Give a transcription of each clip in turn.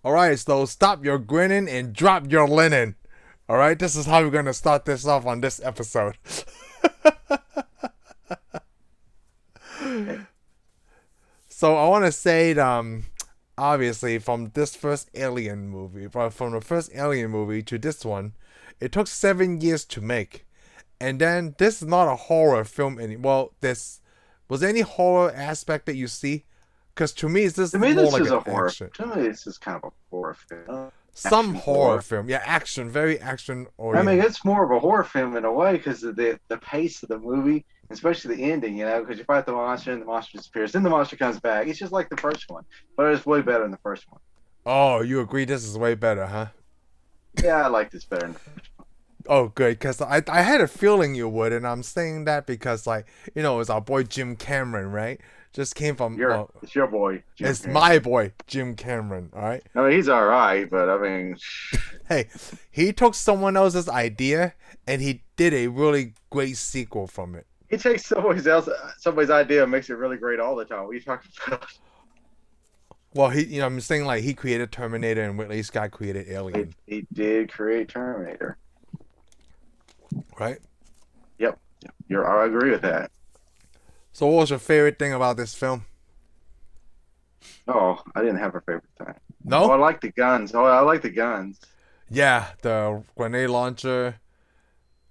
All right, so stop your grinning and drop your linen. All right, this is how we're gonna start this off on this episode. Okay. So I want to say, obviously, from this first Alien movie, from the first Alien movie to this one, it took 7 years to make, and then this is not a horror film anymore. Well, this was there any horror aspect that you see? Because to me, it's To just me, more this like is an a horror. action, To me, this is kind of a horror film, some action horror horror. film, yeah, action, very action I mean, oriented. it's more of a horror film in a way because of the pace of the movie, especially the ending. Because you fight the monster and the monster disappears, then the monster comes back. It's just like the first one, but it's way better than the first one. Oh, you agree this is way better, huh? Yeah, I like this better than the first one. Oh, good, because I had a feeling you would, and I'm saying that because, like, it's our boy Jim Cameron, right? Just came from, Your well, it's your boy Jim it's my Cameron. boy Jim Cameron, all right? I mean, he's all right, but I mean, Hey, he took someone else's idea and he did a really great sequel from it. he takes somebody's idea and makes it really great all the time. What are you talking about? Well, I'm saying like he created Terminator and Ridley Scott created He, Alien, he did create Terminator. right? Yep, I agree with that. So, what was your favorite thing about this film? Oh, I didn't have a favorite thing. Oh, I No? like the guns. Oh, I like the guns. Yeah, the grenade launcher,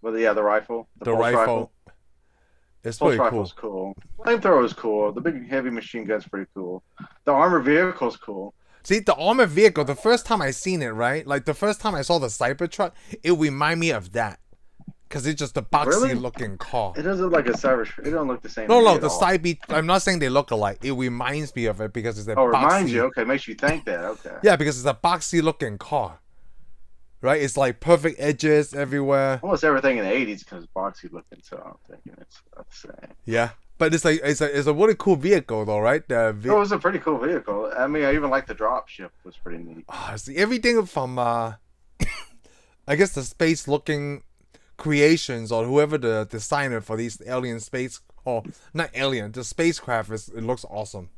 Well, yeah, the rifle, the the pulse rifle. rifle. It's Pulse pretty cool. rifle's cool. Flamethrower is cool. The big heavy machine gun's pretty cool. The armored vehicle's cool. See, the armored vehicle, the first time I seen it, right? Like the first time I saw the Cybertruck, it remind me of that. Because it's just a boxy Really? looking car. It doesn't look like a cyber. It don't look the same to No, me no, at the all. side beat. I'm not saying they look alike. It reminds me of it because it's a Oh, it reminds you. boxy. Okay, makes you think that. Okay. Yeah, because it's a boxy looking car, right? It's like perfect edges everywhere. Almost everything in the '80s becomes boxy looking, so I'm thinking it's about the same. Yeah, but it's like it's a really cool vehicle though, right? Oh, it was a pretty cool vehicle. I mean, I even like the drop ship. Was pretty neat. See everything from I guess the space looking creations or whoever the designer for these alien space or not alien the spacecraft is. It looks awesome.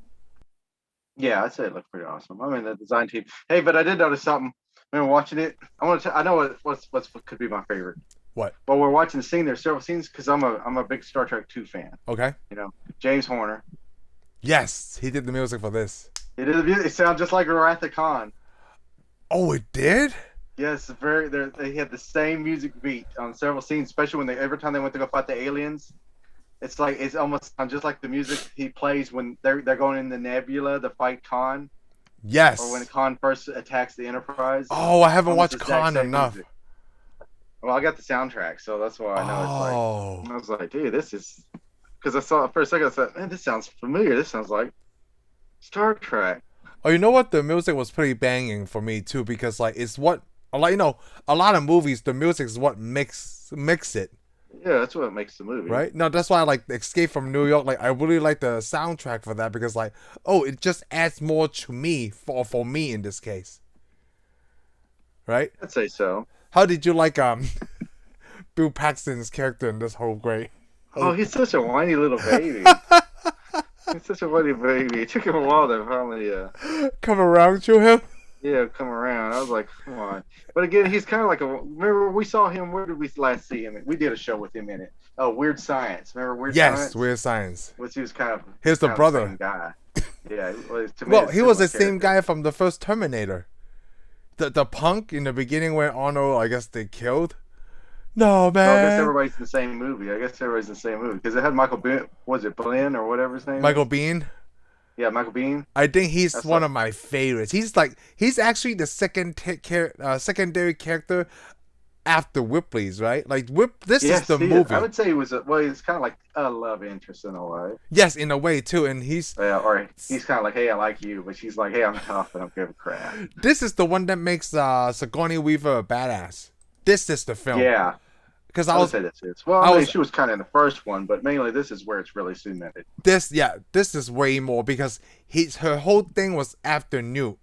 Yeah, I'd say it looked pretty awesome. I mean, the design team. Hey, but I did notice something. When we're watching it, I want to. I know what could be my favorite. What? But we're watching the scene. There's several scenes because I'm a big Star Trek 2 fan. Okay. James Horner. Yes, he did the music for this. It sounds just like Wrath of Khan. Oh, it did? Yes, very. They had the same music beat on several scenes, especially when every time they went to go fight the aliens. It's almost just like the music he plays when they're going in the nebula to fight Khan, or when Yes. Khan first attacks the Enterprise. Oh, I haven't Almost watched the exact Con same enough. music. Well, I got the soundtrack, so that's why I know it's like. Oh. I was like, dude, this is because I saw it for a second. I said, man, this sounds familiar. This sounds like Star Trek. Oh, you know what? The music was pretty banging for me too because like it's what like a lot of movies the music is what mix it, Yeah, that's what makes the movie. right? No, that's why I like Escape from New York. Like I really like the soundtrack for that because like it just adds more to me for me in this case, right? I'd say so. How did you like Bill Paxton's character in this whole great? Oh, he's such a whiny little baby. He's such a whiny baby. It took him a while to finally, Come around to him. yeah, come around. I was like, come on. But again, he's kind of like a. Remember, we saw him. Where did we last see him? We did a show with him in it. Oh, Weird Science. Remember Weird Yes, Science? Weird Science. Which he was kind of. Here's the Kind of the brother. same guy. Yeah, to me, Well, it's a he was similar the same character. guy from the first Terminator. The punk in the beginning where Arnold, I guess they killed. No No, I guess man, everybody's in the same movie. I guess everybody's in the same movie because it had Michael Biehn. Was it Blinn or whatever his name Michael is? Biehn. Yeah, Michael Biehn. I think he's That's one like of my favorites. He's actually the secondary character after Ripley's, right? Like this is yes, the I movie. would say he was he's kind of like a love interest in a way. Yes, in a way too, and Yeah, or he's kind of like, hey, I like you, but she's like, hey, I'm tough, I don't give a crap. this is the one that makes Sigourney Weaver a badass. This is the film Yeah, because I would say that's it. Well, I I mean, was she was kind of in the first one, but mainly this is where it's really cemented. this is way more because her whole thing was after Newt.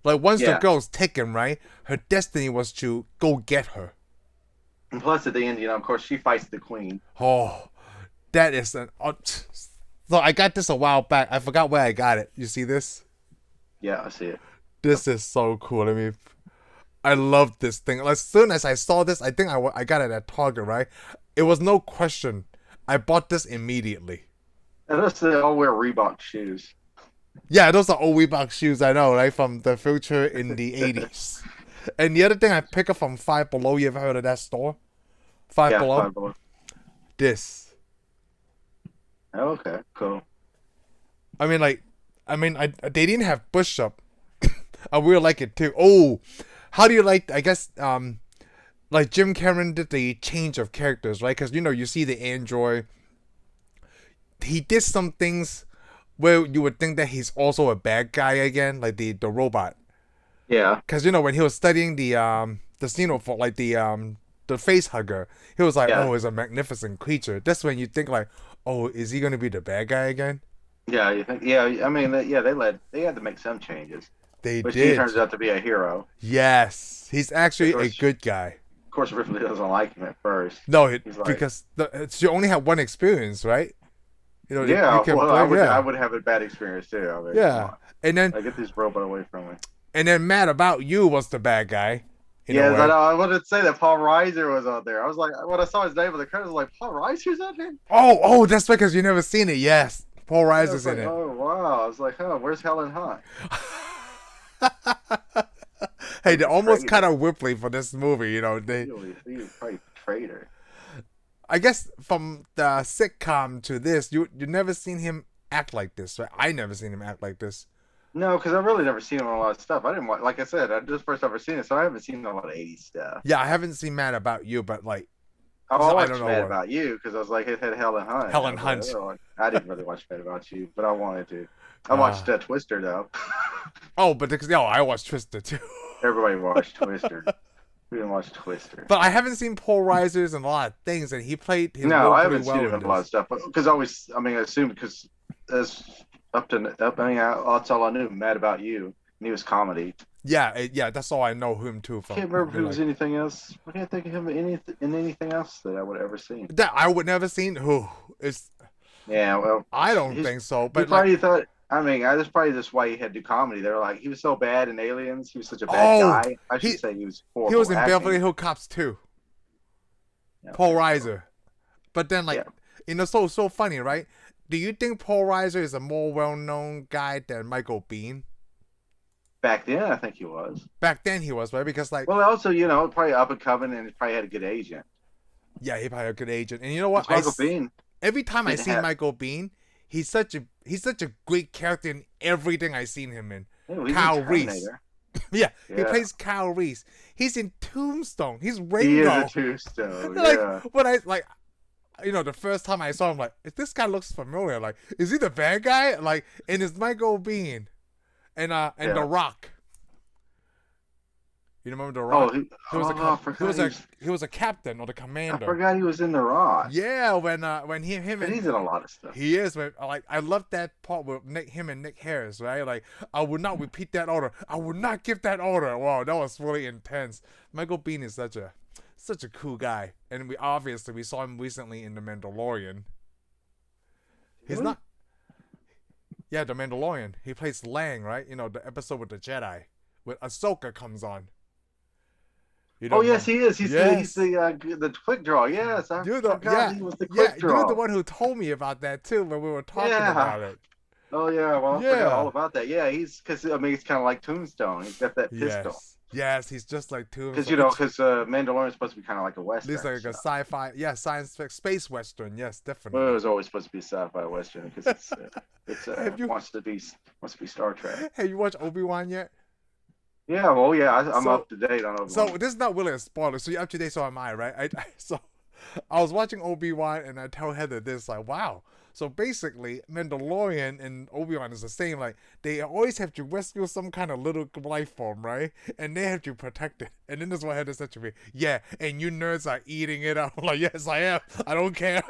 Like once the Yeah, girl's taken, right? Her destiny was to go get her. and plus at the end, of course, she fights the queen. Oh, that is an. So I got this a while back. I forgot where I got it. You see this? Yeah, I see it. This is so cool. I love this thing. As soon as I saw this, I think I got it at Target, right? It was no question. I bought this immediately. And notice they all wear Reebok shoes. Yeah, those are old Reebok shoes, I know, right? From the future in the 80s. And the other thing I pick up from Five Below, you ever heard of that store? Five Yeah, Below? Five Below. This. Oh, okay, cool. They didn't have push up. I really like it too. Oh, how do you like, I guess, like Jim Cameron did the change of characters, right? Because, you see the android. He did some things where you would think that he's also a bad guy again, like the robot. Yeah. Because when he was studying the xenophobe, like the face hugger, he was like, Yeah. "Oh, it's a magnificent creature." That's when you think like, "Oh, is he gonna be the bad guy again?" Yeah, you think? Yeah, I mean, yeah, they had to make some changes, They which he turns did. out to be a hero. Yes, he's Of actually a course, good guy. of course, Ripley doesn't like him at first. No, He's like, because you only have one experience, right? You yeah, can well, play, I yeah, would have a bad experience too. I mean, come yeah. on, And then like, get this robot away from me. Mad About You was the bad guy, in a Yes, I way. know. I wanted to say that Paul Reiser was out there. I was like, when I saw his name on the credits, I was like, Paul Reiser's out there? Oh, that's because you never seen it. Yes, Paul Yeah, I Reiser's was in like, it. oh wow. I was like, huh, where's Helen Hunt? Hey, They they almost betrayed cut her. out Ripley for this movie. He probably betrayed her. I guess from the sitcom to this, you never seen him act like this, right? I never seen him act like this. No, because I've really never seen him in a lot of stuff. I didn't watch, like I said, I just first ever seen it, so I haven't seen a lot of 80s stuff. Yeah, I haven't seen Mad About You, but like, Oh, I so I don't watched know Mad what About You because I was like, it had Helen Hunt. I Helen was like, Hunt. oh, I didn't really watch Mad About You, but I wanted to. I Uh, watched Twister though. oh, but I watched Twister too. Everybody watched Twister. We didn't watch Twister. But I haven't seen Paul Reiser's in a lot of things, and he played his No, role I pretty haven't seen well him in in a lot of this. stuff, because I mean, I assumed because as that's all I knew. Mad About You, and he was comedy. Yeah, that's all I know him too I from. can't remember if he was Like, anything else. I can't think of him in anything else that I would ever seen. that I would never seen. Who is? Yeah, well, I don't he's think so. he But like, probably thought. I mean, that's probably just why he had to do comedy. They were like, he was so bad in Aliens. He was such a bad oh, guy. I he should say he was he was horrible in acting. Beverly Hills Cops too. Yeah, Paul okay, Reiser. But then like, yeah. so funny, right? Do you think Paul Reiser is a more well-known guy than Michael Biehn? Back then, I think he was. Back then he was, right? Because like, Well, also, probably up and coming, and he probably had a good agent. yeah, he probably had a good agent. And you know what? Because Michael Biehn Every time I didn't see have. Michael Biehn, he's such a great character in everything I seen him in. Oh, he's Kyle in Reese. Terminator. Yeah, he Yeah. plays Kyle Reese. He's in Tombstone. He's He is Ringo. a tombstone. Like Yeah. when I like, the first time I saw him, like, this guy looks familiar. Like, is he the bad guy? Like, and it's Michael Biehn, and The Yeah. Rock. You remember The Oh, Rock? He was I forgot he was a captain or the I commander. forgot he was in The Rock. Yeah, when him But and he's in a lot of stuff. he is. Like, I love that part with him and Nick Harris, right? Like, I would not repeat that order. I would not give that order. Wow, that was really intense. Michael Biehn is such a cool guy, and we saw him recently in The Mandalorian. He's Really? not. Yeah, The Mandalorian. He plays Lang, right? The episode with the Jedi, with Ahsoka comes on. You Oh don't yes, know? he is. He's Yes. the quick draw. Yes, I forgot he was the yeah. quick draw. You're the one who told me about that too when we were talking Yeah. about it. Oh yeah, well I Yeah. forgot all about that. Yeah, he's kind of like Tombstone. He's got that pistol. Yes, he's just like two. Because Mandalorian's supposed to be kind of like a western. This like a sci-fi, science fiction, space western. Yes, definitely. Well, it was always supposed to be a sci-fi western because Have you- wants to be Star Trek. Hey, you watch Obi-Wan yet? Yeah, well, yeah, I'm So- up to date on Obi-Wan. So this is not really a spoiler. So you're up to date, so am I, right? So I was watching Obi-Wan, and I tell Heather this, like, wow. So basically, Mandalorian and Obi-Wan is the same. Like, they always have to rescue some kind of little life form, right? And they have to protect it. And then this is what Heather said to me. Yeah, and you nerds are eating it up. I'm like, yes, I am. I don't care.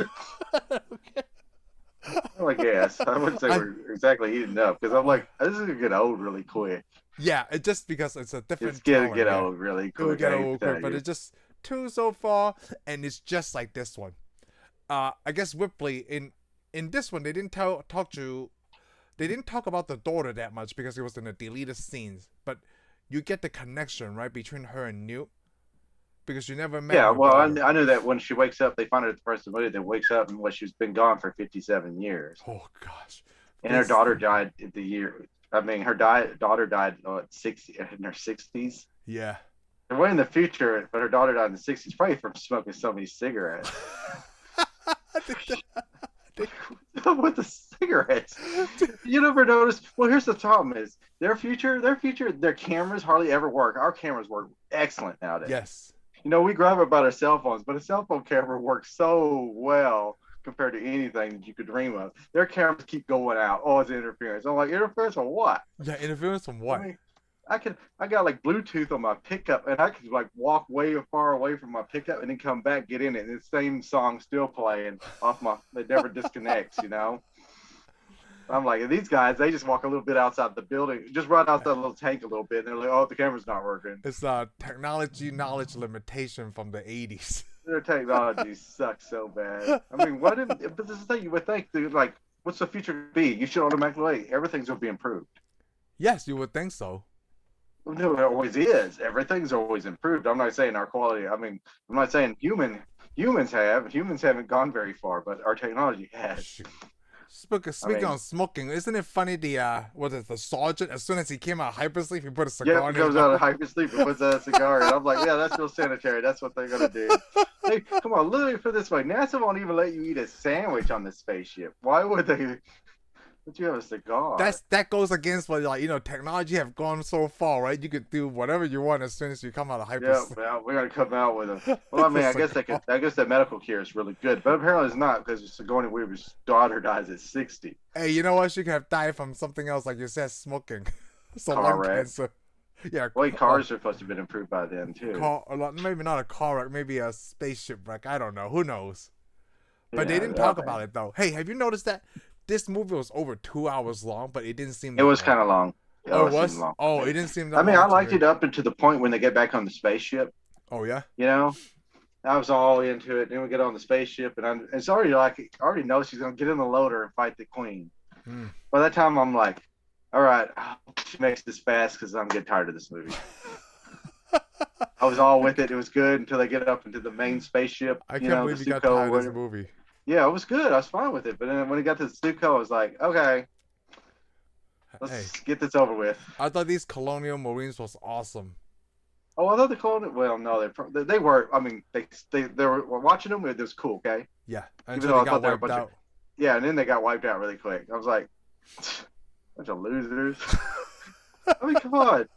Well, I guess I wouldn't say we're exactly eating up because I'm like, this is gonna get old really quick. Yeah, just because it's a different It's gonna tone, get yeah. old really It will quick. get I hate old to tell quick, but you. it's just two so far, and it's just like this one. I guess Ripley in this one they didn't talk to they didn't talk about the daughter that much because it was in the deleted scenes, but you get the connection right between her and Newt because you never met Yeah, her well, daughter. I knew that when she wakes up, they find her at the first of the movie. That wakes up and she's been gone for 57 years, Oh gosh, and her this daughter died at the year. I mean, daughter died at 60 in her 60s. yeah. They're way in the future, but her daughter died in the 60s, probably from smoking so many cigarettes. With the cigarettes, you never notice. Well, here's the problem: is their cameras hardly ever work. Our cameras work excellent nowadays. Yes. You know, we grab about our cell phones, but a cell phone camera works so well compared to anything that you could dream of. Their cameras keep going out. Oh, it's interference. I'm like, interference or what? Yeah, interference from what? I mean, I got like Bluetooth on my pickup, and I could like walk way far away from my pickup and then come back, get in it, and the same song still playing off my. It never disconnects, you know. I'm like, these guys, they just walk a little bit outside the building, just run outside the little tank a little bit, and they're like, oh, the camera's not working. It's a technology knowledge limitation from the 80s. Their technology sucks so bad. I mean, but this is the thing, you would think, dude, like, what's the future be? You should automatically, everything's going to be improved. Yes, you would think so. No, it always is. Everything's always improved. I'm not saying our quality, I mean, I'm not saying humans haven't gone very far, but our technology has. Shoot. Speaking on smoking, isn't it funny the sergeant, as soon as he came out of hypersleep, he put a cigar in his He goes out of hypersleep and puts out a cigar, and I'm like, yeah, that's real sanitary. That's what they're gonna do. Hey, come on, literally put it this way, NASA won't even let you eat a sandwich on the spaceship. Why would they let you have a cigar? That goes against what, like, technology have gone so far, right? You could do whatever you want as soon as you come out of hypersleep. Yeah, well, we're gonna come out with a. Well, I mean, I guess that medical care is really good, but apparently it's not because Sigourney Weaver's daughter dies at 60. Hey, you know what? She could have died from something else, like you said, smoking. So car lung wreck. cancer. Yeah. Well, cars are supposed to have been improved by then too. Maybe not a car wreck, maybe a spaceship wreck. I don't know. Who knows? But Yeah, they didn't talk about it though. Hey, have you noticed that this movie was over 2 hours long, but it didn't seem. It was kind of long. Oh, it was. Oh, it didn't seem that. I mean, long I liked it up until the point when they get back on the spaceship. Oh yeah. You know, I was all into it. Then we get on the spaceship, and it's already like I already know she's gonna get in the loader and fight the queen. By that time, I'm like, all right, she makes this fast because I'm getting tired of this movie. I was all with it. It was good until they get up into the main spaceship. I can't believe you got tired of this movie. Yeah, it was good. I was fine with it. But then when it got to the Stuco, I was like, okay, let's get this over with. I thought these Colonial Marines was awesome. Oh, I thought the Colonial. Well, no, they were. I mean, they were watching them. It was cool. Okay. Yeah. Even though I thought they were a bunch of. Yeah, and then they got wiped out really quick. I was like, bunch of losers. I mean, come on.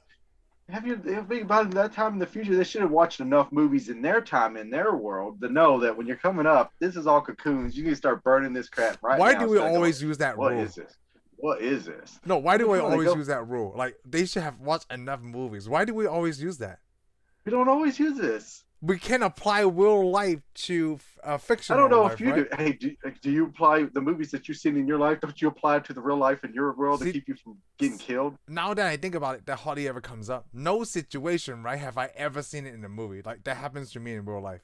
Have you think about that time in the future? They should have watched enough movies in their time, in their world, to know that when you're coming up, this is all cocoons. You need to start burning this crap right now. Why do we always use that rule? What is this? What is this? No, why do we always use that rule? Like, they should have watched enough movies. Why do we always use that? We don't always use this. We can apply real life to fiction. I don't know if you do. Hey, do you apply the movies that you've seen in your life? Don't you apply it to the real life in your world to keep you from getting killed? Now that I think about it, that hardly ever comes up. No situation, right, have I ever seen it in a movie. Like, that happens to me in real life.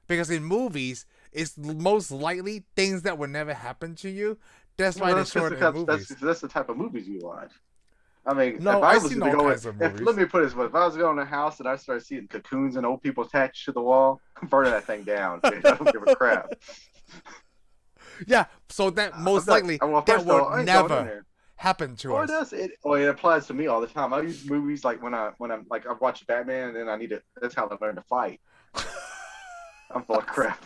Because in movies, it's most likely things that would never happen to you. That's why they show it in movies. That's the type of movies you watch. I mean, no, I've seen all kinds of movies. Let me put it this way: if I was going to a house and I started seeing cocoons and old people attached to the wall, I'm burning that thing down. Dude. I don't give a crap. Yeah, so that most likely that will never happen to us. It applies to me all the time. I use movies like when I'm like I've watched Batman and then I need to. That's how I learn to fight. I'm full of crap.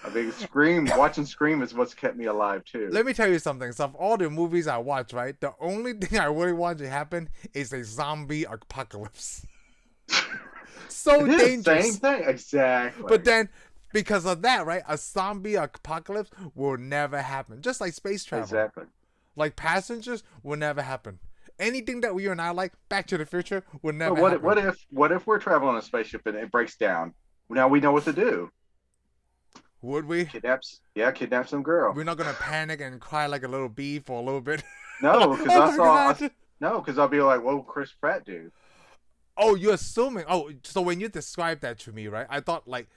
I mean, watching Scream is what's kept me alive too. Let me tell you something. So of all the movies I watch, right, the only thing I really want to happen is a zombie apocalypse. So dangerous. Same thing, exactly. But then, because of that, right, a zombie apocalypse will never happen. Just like space travel. Exactly. Like Passengers will never happen. Anything that you and I like, Back to the Future, will never happen. What if we're traveling on a spaceship and it breaks down? Now we know what to do. Would we? Kidnap some girl. We're not gonna panic and cry like a little bee for a little bit. No, because because I'll be like, "What will Chris Pratt do?" Oh, you're assuming. Oh, so when you described that to me, right? I thought like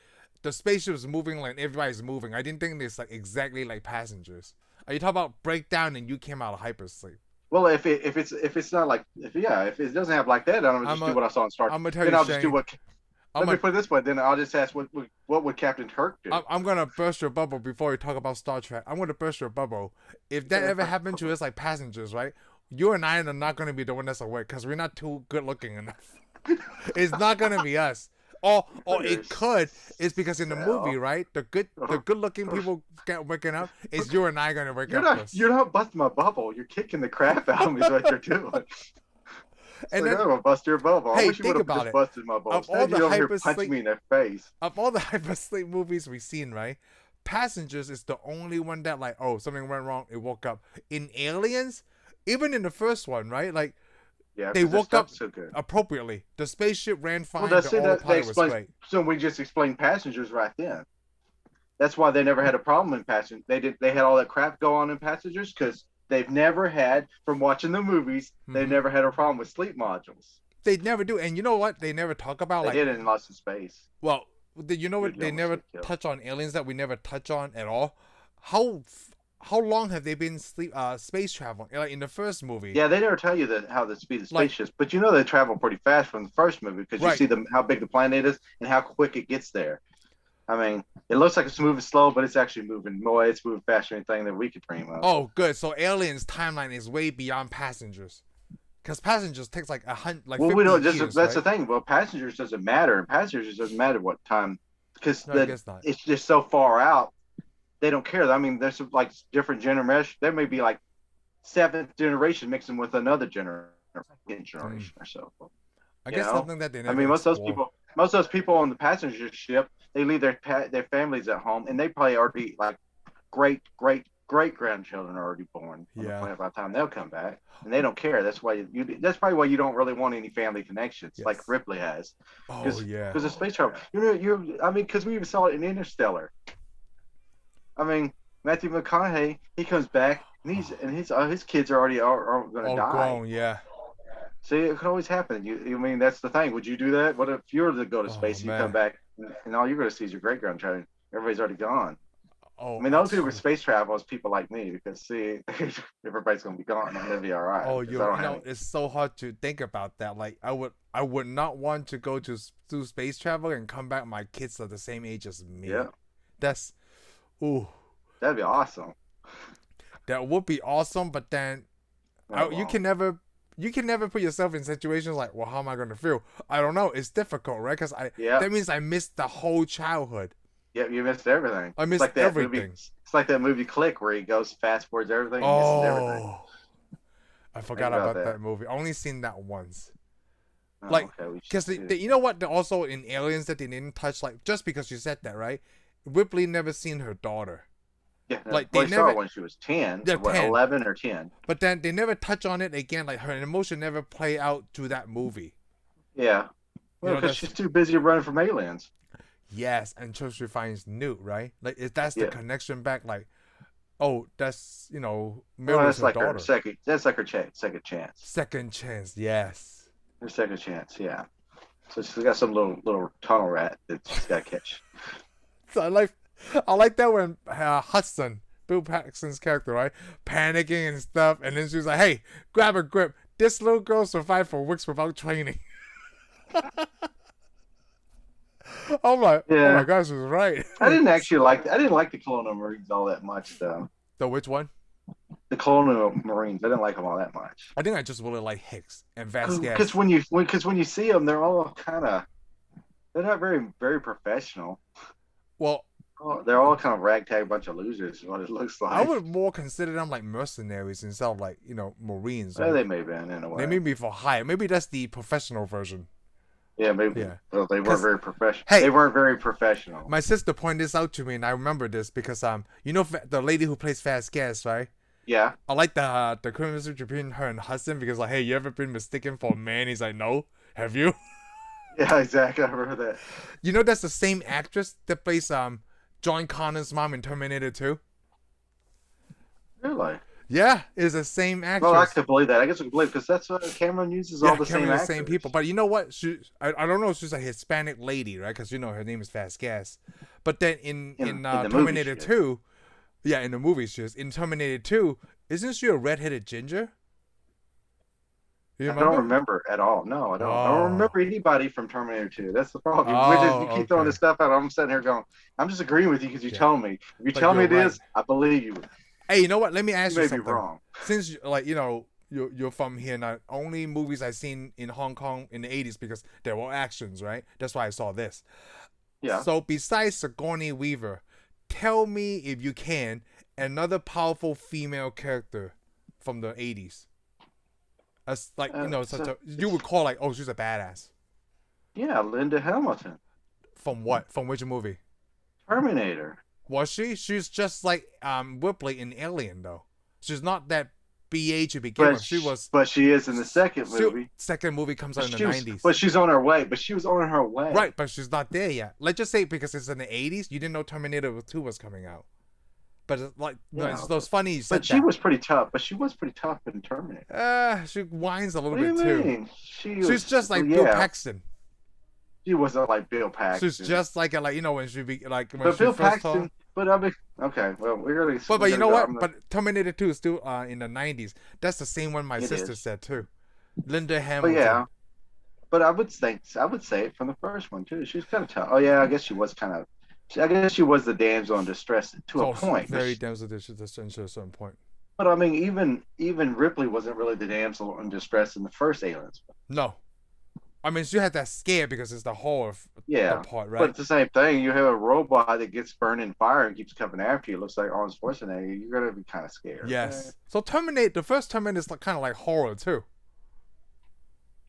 the spaceship is moving like everybody's moving. I didn't think it's like exactly like passengers. Are you talking about breakdown and you came out of hypersleep? Well, if it's not like if it doesn't have like that, I'm gonna just do what I saw in Star Trek. I'm gonna tell Then you, I'll just do Shane. what. Let me put it this way. Then I'll just ask what would Captain Kirk do? I'm gonna burst your bubble before we talk about Star Trek. I'm gonna burst your bubble. If that ever happened to us like passengers, right? You and I are not gonna be the one that's awake because we're not too good looking enough. It's not gonna be us. Or it could. It's because in the movie, right? The good looking people get waking up. Is you and I gonna wake up? You're not busting my bubble. You're kicking the crap out of me. Is what you're doing. And then I'm gonna bust your bubble. Hey, I wish you think would have about just it. busted my bubble. Of all the over here punching me in the face. Of all the hypersleep movies we've seen, right? Passengers is the only one that like, oh, something went wrong. It woke up. In Aliens, even in the first one, right? Like, yeah, they woke up so good. appropriately. The spaceship ran fine. Well, The autopilot was great. So we just explained passengers right then. That's why they never had a problem in passengers. They had all that crap go on in passengers because they've never had, from watching the movies, they've never had a problem with sleep modules. They never do. And you know what? They never talk about they did it in Lost in Space. Well, you know what? They never touch on aliens that we never touch on at all. How long have they been space traveling? Like in the first movie. Yeah, they never tell you how the speed of spaceships, but you know they travel pretty fast from the first movie because you see how big the planet is and how quick it gets there. I mean, it looks like it's moving slow, but it's actually moving more. It's moving faster than anything that we could dream of. Oh, good. So Aliens' timeline is way beyond Passengers, because Passengers takes like 100, like 50 we don't. Years, that's the thing. Well, Passengers doesn't matter. Passengers doesn't matter what time, because it's just so far out. They don't care. I mean, there's like different generation. There may be like 7th generation mixing with another generation or so. I guess something that they never. I mean, most of those people on the passenger ship, they leave their families at home, and they probably already like great grandchildren are already born. By the time they'll come back, and they don't care. That's why that's probably why you don't really want any family connections like Ripley has. Because of space travel. I mean, because we even saw it in Interstellar. I mean, Matthew McConaughey, he comes back, and his kids are already going to die. Grown, See, it could always happen. I mean, that's the thing. Would you do that? What if you were to go to space and you come back, and all you're going to see is your great grandchild? Everybody's already gone. I mean, those people with space travel is people like me because see, everybody's going to be gone. I'm going to be all right. It's so hard to think about that. Like, I would not want to go to space travel and come back. My kids are the same age as me. Yeah, that's. Ooh, that'd be awesome. That would be awesome, but then you can never put yourself in situations like, well, how am I going to feel? I don't know. It's difficult, right? Because that means I missed the whole childhood. Yeah, you missed everything. I missed everything. It's like that movie Click where he goes fast forwards everything. And misses everything. I forgot about that movie. I only seen that once. Because okay, you know what? They're also in Aliens that they didn't touch. Like just because you said that, right? Ripley never seen her daughter. Yeah, like they saw her when she was 10, 11 or 10. But then they never touch on it again. Like her emotion never play out to that movie. Yeah, well, because she's too busy running from aliens. Yes, until she finds Newt, right? Like that's the connection back. Like, oh, that's that's like daughter. Her second. That's like her second chance. Second chance, yes. Her second chance, yeah. So she's got some little tunnel rat that she's got to catch. So I like that when Hudson, Bill Paxton's character, right, panicking and stuff, and then she was like, "Hey, grab a grip. This little girl survived for weeks without training." Oh my gosh, she was right. I didn't like the Colonial Marines all that much though. The which one? The Colonial Marines. I didn't like them all that much. I think I just really like Hicks and Vasquez. Because when you see them, they're all they're not very very professional. Well, they're all kind of ragtag bunch of losers is what it looks like. I would more consider them like mercenaries instead of like, Marines. Well, they may have been in a way. They may be for hire. Maybe that's the professional version. Yeah, maybe. Yeah. Well, they weren't very professional. Hey, they weren't very professional. My sister pointed this out to me, and I remember this because the lady who plays Vasquez, right? Yeah. I like the conversation between her and Hudson because like, hey, you ever been mistaken for a man? He's like, no. Have you? Yeah, exactly. I remember that. That's the same actress that plays John Connor's mom in Terminator 2. Really? Yeah, it's the same Well, I actress. could believe that. I guess I could believe because that's what Cameron uses all Yeah, the same carrying the same actors people. But you know what? I don't know if she's a Hispanic lady, right? Because her name is Fast Gas. But then in in the movie. Terminator She is. 2, yeah, in the movie she is. In Terminator 2, isn't she a redheaded ginger? You I don't remember? remember at all. No, I don't. I don't Oh. remember anybody from Terminator 2. That's the problem. Which is Oh, you keep throwing okay. this stuff out. I'm sitting here going, I'm just agreeing with you because you Yeah. told me. If you But tell me you're it right. is, I believe you. Hey, you know what? Let me You ask you may be something. wrong. Since you're from here, now only movies I've seen in Hong Kong in the 80s because there were actions, right? That's why I saw this. Yeah. So besides Sigourney Weaver, tell me if you can another powerful female character from the 80s. As like such So a you would call like, oh, she's a badass. yeah, Linda Hamilton, From what? From which movie? Terminator. Was she? She's just like Ripley in Alien though. She's not that BA to begin with. She was. But she is in the second movie. Second movie comes out in the She was, 90s. but she's on her way. But she was on her way. Right, but she's not there yet. Let's just say because it's in the 80s, you didn't know Terminator 2 was coming out. But it's like, Yeah, it's funny you said but she was pretty tough. But she was pretty tough in Terminator. She whines a little What do bit you too. mean? She's just like Bill Paxton. She wasn't like Bill Paxton. She's just like when she be like when but she Bill first Paxton. told. But I mean, okay. Well, we're gonna. But we're you know gonna what? But Terminator 2 is still in the 90s. That's the same one my It sister is. said too. Linda But Hamilton. yeah. But I would say it from the first one too. She was kind of tough. Oh yeah, I guess she was kind of. I guess she was the damsel in distress to a point. Very damsel in distress to a certain point. But I mean, even Ripley wasn't really the damsel in distress in the first Aliens. No, I mean she had that scare because it's the horror part, right? But it's the same thing. You have a robot that gets burned in fire and keeps coming after you. It looks like Arnold Schwarzenegger. You're gonna be kind of scared. Yes. Right? So the first Terminator is kind of like horror too.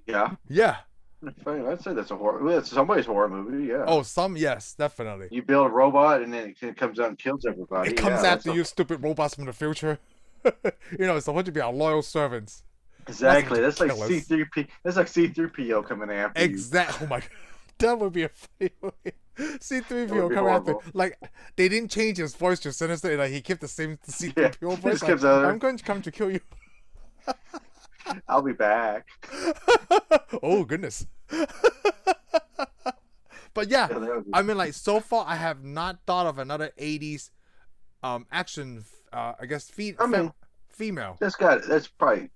Yeah. Yeah. I'd say that's a horror. It's somebody's horror movie. Yeah. Oh, yes, definitely. You build a robot and then it comes out and kills everybody. It comes after you, stupid robots from the future. It's supposed to be our loyal servants. Exactly. That's like C3P. That's like C3PO coming after you. Exactly. Oh my god, that would be a funny movie. C3PO coming after. Like they didn't change his voice to sinister. Like he kept the same C3PO voice. Like, I'm going to come to kill you. I'll be back. Oh goodness. But yeah, I mean, like so far, I have not thought of another '80s action. I guess female. That's probably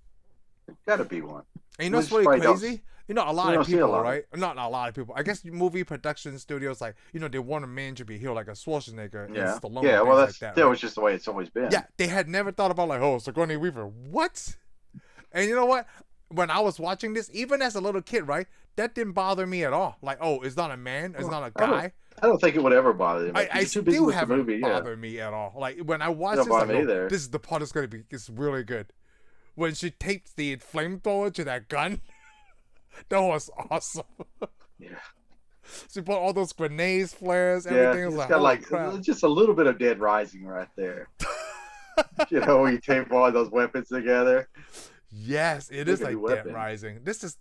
got to be one. And you know what's really crazy? A lot of people, right? Not a lot of people. I guess movie production studios, like they want a man to be here like a Schwarzenegger. Yeah, Stallone, yeah. Well, that right? was just the way it's always been. Yeah, they had never thought about like, oh, Sigourney Weaver. What? And you know what? When I was watching this, even as a little kid, right, that didn't bother me at all. Like, oh, it's not a man, it's not a guy. I don't think it would ever bother me. I still haven't bothered me at all. Like when I watch this, like, this is the part that's gonna be. It's really good. When she tapes the flamethrower to that gun, that was awesome. Yeah. She put all those grenades, flares, everything. Yeah, it's got crap. Just a little bit of Dead Rising right there. When you tape all those weapons together. Yes, it is like Dead Rising. This is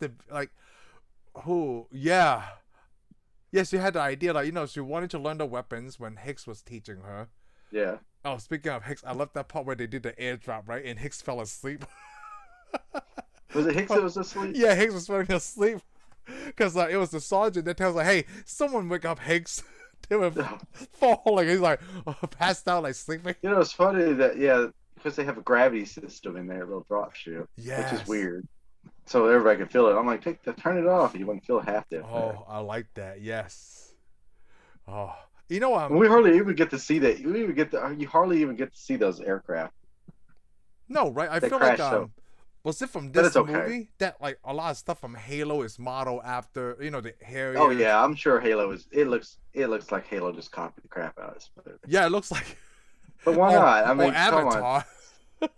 yeah. Yes, she had the idea, like, she wanted to learn the weapons when Hicks was teaching her. Yeah. Oh, speaking of Hicks, I love that part where they did the airdrop, right? And Hicks fell asleep. Was it Hicks that was asleep? Yeah, Hicks was falling asleep. Because it was the sergeant that tells like, hey, someone wake up Hicks. They would fall, like, he's like, passed out, like, sleeping. It's funny that, because they have a gravity system in their little drop ship. Yes. Which is weird. So everybody can feel it. I'm like, turn it off. You wouldn't feel half that. Oh, I like that. Yes. Oh, we hardly even get to see that. You hardly even get to see those aircraft. No, right? I feel like was it from this movie that like a lot of stuff from Halo is modeled after the Harrier? Oh yeah, I'm sure Halo is. It looks like Halo just copied the crap out of this movie. Yeah, it looks like. But why not? I mean, Avatar. Come on.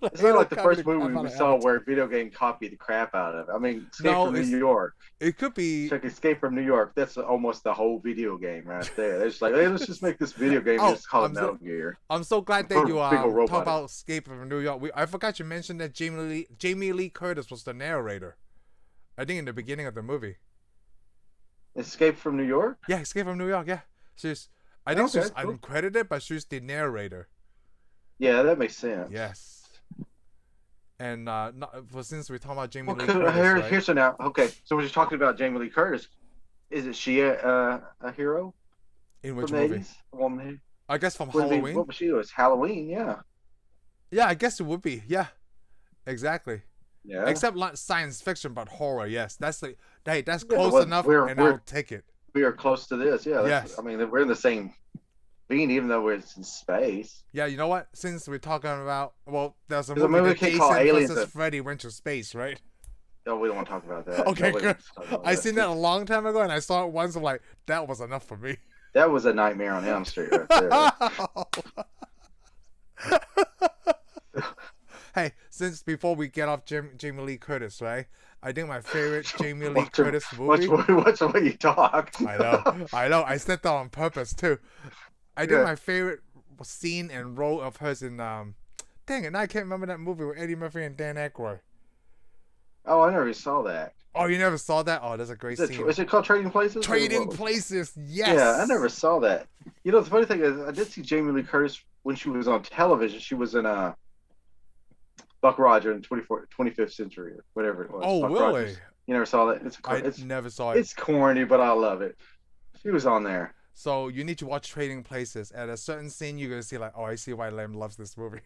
It's not like the first movie we saw where video game copied the crap out of it. I mean, Escape from New York. It could be. Check Escape from New York. That's almost the whole video game right there. They're just like, hey, let's just make this video game and just call it Metal Gear. I'm so glad that you talk about Escape from New York. I forgot you mentioned that Jamie Lee Curtis was the narrator. I think in the beginning of the movie. Escape from New York? Yeah, Escape from New York. Yeah, she's uncredited, but she's the narrator. Yeah, that makes sense. Yes. And since we're talking about Jamie Well, Lee Curtis, right? here's so now. Okay, so we're just talking about Jamie Lee Curtis. Is she a hero In from which the movie? 80s? Woman, I guess from wouldn't be. Halloween. What was she? It was Halloween. Yeah. Yeah, I guess it would be. Yeah, exactly. Yeah. Except not science fiction, but horror. Yes, that's like, hey, that's Yeah. close Well, enough, and I'll take it. we are close to this. Yeah. I Yes. mean, we're in the same being, even though we're in space. Yeah, you know what? Since we're talking about, well, there's a There's a movie movie that can't call Jason Aliens. versus Freddy went to space, right? No, we don't want to talk about that. Okay, Nobody good. wants to talk about I that. seen that a long time ago, and I saw it once. I'm like, that was enough for me. That was a Nightmare on Elm Street right there. Hey, since before we get off Jamie Lee Curtis, right? I think my favorite Jamie Lee Curtis movie. Watch the way you talk. I know. I said that on purpose too. I think my favorite scene and role of hers in dang it, now I can't remember that movie with Eddie Murphy and Dan Aykroyd. Oh, I never saw that. Oh, you never saw that? Oh, that's a great scene. Is it called Trading Places? Trading Places, yes. Yeah, I never saw that. You know, the funny thing is, I did see Jamie Lee Curtis when she was on television. She was in Buck Roger in 25th Century, or whatever it was. Oh, Buck really? Rogers. You never saw that? I never saw it. It's corny, but I love it. She was on there. So you need to watch Trading Places. At a certain scene, you're gonna see like, oh, I see why Lamb loves this movie.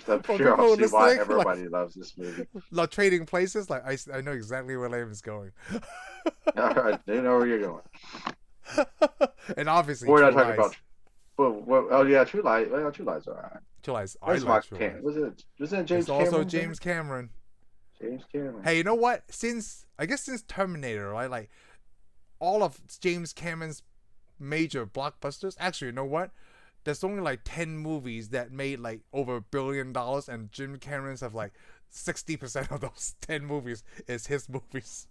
I'm sure I'll see why everybody loves this movie. Like Trading Places, like I know exactly where Lamb is going. All right, they know where you're going. And obviously, we're not talking about. Well, oh yeah, True Lies. Well, True Lies, all right. True Lies. I like True Lies. Was it James Cameron? Also James Cameron. James Cameron. Hey, you know what? Since Terminator, right? Like all of James Cameron's major blockbusters. Actually, you know what? There's only like 10 movies that made like over $1 billion, and Jim Cameron's have like 60% of those 10 movies is his movies.